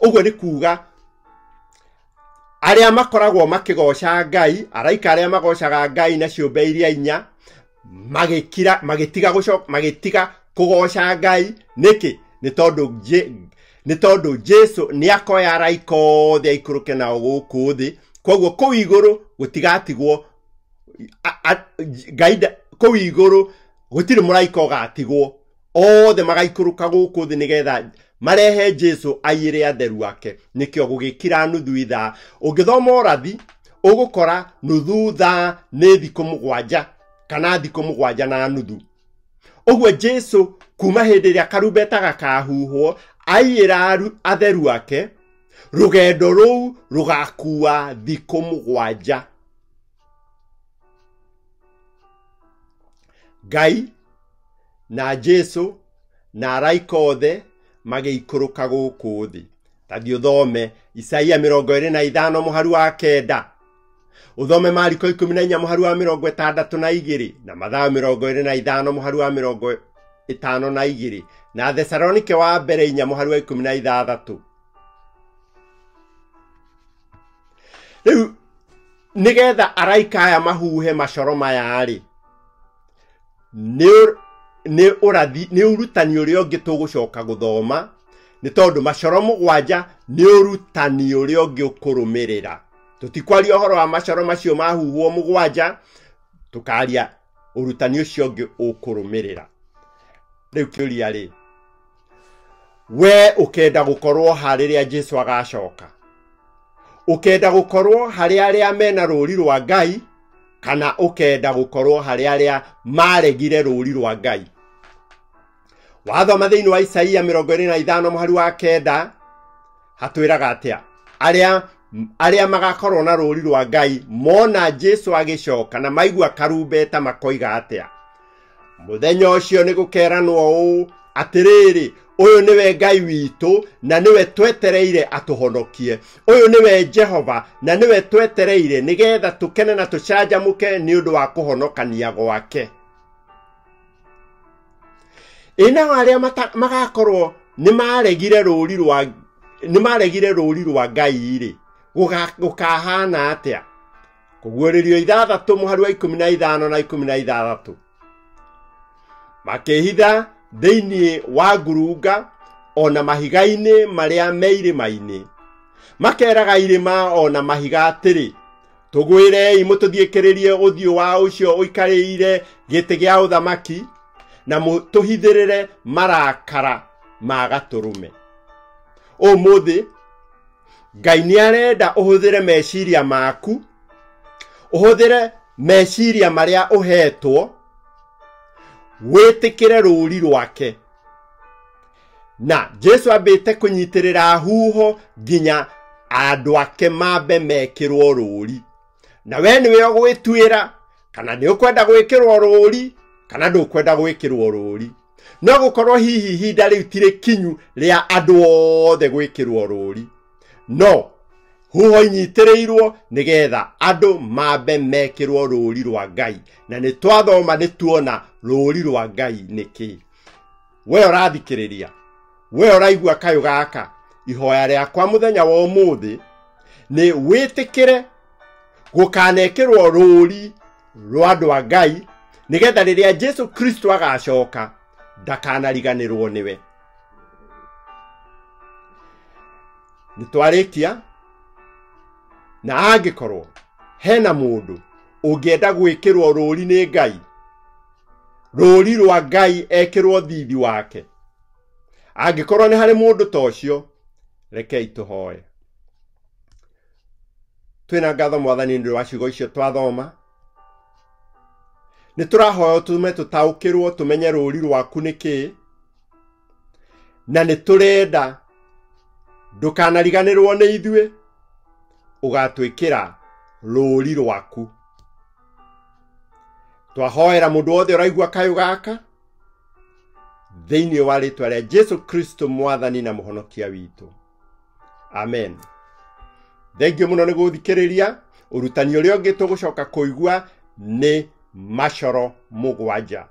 Ũguo nĩ kuuga arĩa makoragwo makĩgoca Ngai, araika arĩa magocaga Ngai na ciũmbe iria 4, magĩtiga kũgoca Ngai. Nĩkĩ? Nĩ tondũ Jesu nĩ akoya araika othe aikũrũke nao gũkũ thĩ. Koguo kũu igũrũ gũtigatigwo Ngai. Kũu igũrũ gũtirĩ mũraika ũgatigwo. Othe magaikũrũka gũkũ thĩ nĩgetha marehe Jesu aiyĩre atheru ake. Nĩkĩo gũgĩkira nuthu ithaa. Ũngĩthoma ũrathi ũgũkora nuthu thaa nĩ thikũ mũgwanja, kana thikũ mũgwanja na nuthu. Ũguo Jesu kuma hĩndĩ ĩrĩa karumbeta gakahuhwo aiyĩra atheru ake, rũgendo rũu rũgakua thikũ mũgwanja. Ngai na Jesu na araika othe magĩikũrũka gũkũ thĩ. Tathi ũthome Isaia 25 mũhari wa 9. Uthome Mariko 14 mũhari wa 62 na Mathayo 25 mũhari wa 52 na Thesalonike wa mbere 4 mũhari wa 16. Rĩu nĩgetha araika aya mahuhe macoro maya rĩ, nĩ ũrutani ũrĩa ũngĩ tũgũcoka gũthoma, nĩ tondũ macoro mũgwanja nĩ ũrutani ũrĩa ũngĩ ũkũrũmĩrĩra. Tũtikwaria ũhoro wa macoro macio mahuhwo mũgwanja, tũkaria ũrutani ũcio ũngĩ ũkũrũmĩrĩra. Rĩu kĩũria rĩ, we ũkenda gũkorwo harĩrĩa Jesu agacoka? Ũkenda gũkorwo harĩ arĩa mena rũũri rwa Ngai, kana ũkenda gũkorwo harĩ arĩa maregire rũũri rwa Ngai? Wathoma thiini wa Isaia 25 muhari wa 9 hatwiraga atia aria magakorwo na rũũri rwa Ngai mona Jesu agicoka na maigua karumbeta makoiga atia muthenya ucio ni gukeranwo ũ atiriri uyu niwe Ngai witu na niwe twetereire atuhonokie. Uyu niwe Jehova na niwe twetereire nigetha tukene na tucanjamuke ni undu wa kuhonokania gwake. Ina aria magakorwo ni maregire rũũri rwa Ngai ri gukahana atia. Kũguũrĩrio 6 muhari wa 15 na 16 makehitha thiini wa ngurunga ona mahiga-ini maria meirima-ini makeraga irima ona mahiga atiri tugwirei mututhiikiririe uthio wa ucio uikarĩire gĩtĩ gĩa ũthamaki na mutuhithĩrĩre marakara ma Gaturume. Ũmũthĩ Ngai nĩ arenda ũhũthĩre meciria maku, ũhũthĩre meciria maria ũhetwo wĩtĩkĩre rũũri rwake. Na Jesu ambĩte kũnyitĩrĩra huho nginya andũ ake mambe mekĩrwo rũũri. Na we nĩwe ũgwĩtuĩra kana nĩ ũkwenda gwĩkĩrwo rũũri kana ndũkwenda gwĩkĩrwo rũũri. No gũkorwo hihi ihinda rĩu tirĩ kinyu rĩa andũ othe gwĩkĩrwo rũũri. No huho inyitĩrĩirwo nigetha andũ mambe mekĩrwo rũũri rwa Ngai. Na nĩ twathoma nĩ tuona rũũri rwa Ngai nĩkĩ. We ũrathikĩrĩria, we ũraigua kayũ gaka, ihoya rĩakwa mũthenya wa ũmũthĩ nĩ wĩtĩkĩre gũkanekĩrwo rũũri rwa andũ a Ngai nigetha rĩrĩa Jesu Kristo agacoka ndakanariganĩrwo nĩwe. Nĩtwarĩkia na angĩkorwo hena mũndũ ũngĩenda gwĩkĩrwo rũũri nĩ Ngai, rũũri rwa Ngai ekĩrwo thithi wake, angĩkorwo nĩ harĩ mũndũ ta ũcio, rekei tũhoe. Twĩna ngatho Mwathani nĩ ũndũ wa ciugo icio twathoma. Nĩtũrahoya ũtũme tũtaũkĩrwo tũmenye rũũri rwaku nĩkĩ, na nĩtũrenda ndũkanariganĩrwo nĩ ithuĩ, ũgatwĩkĩra rũũri rwaku. Twahoera mũndũ wothe ũraigua kayũ gaka thĩinĩ wa rĩĩtwa rĩa Jesu Kristo Mwathani na Mũhonokia witũ. Amen. Thengio mũno nĩ gũthikĩrĩria. Ũrutani ũrĩa ũngĩ tũgũcoka kũigua nĩ macoro 7.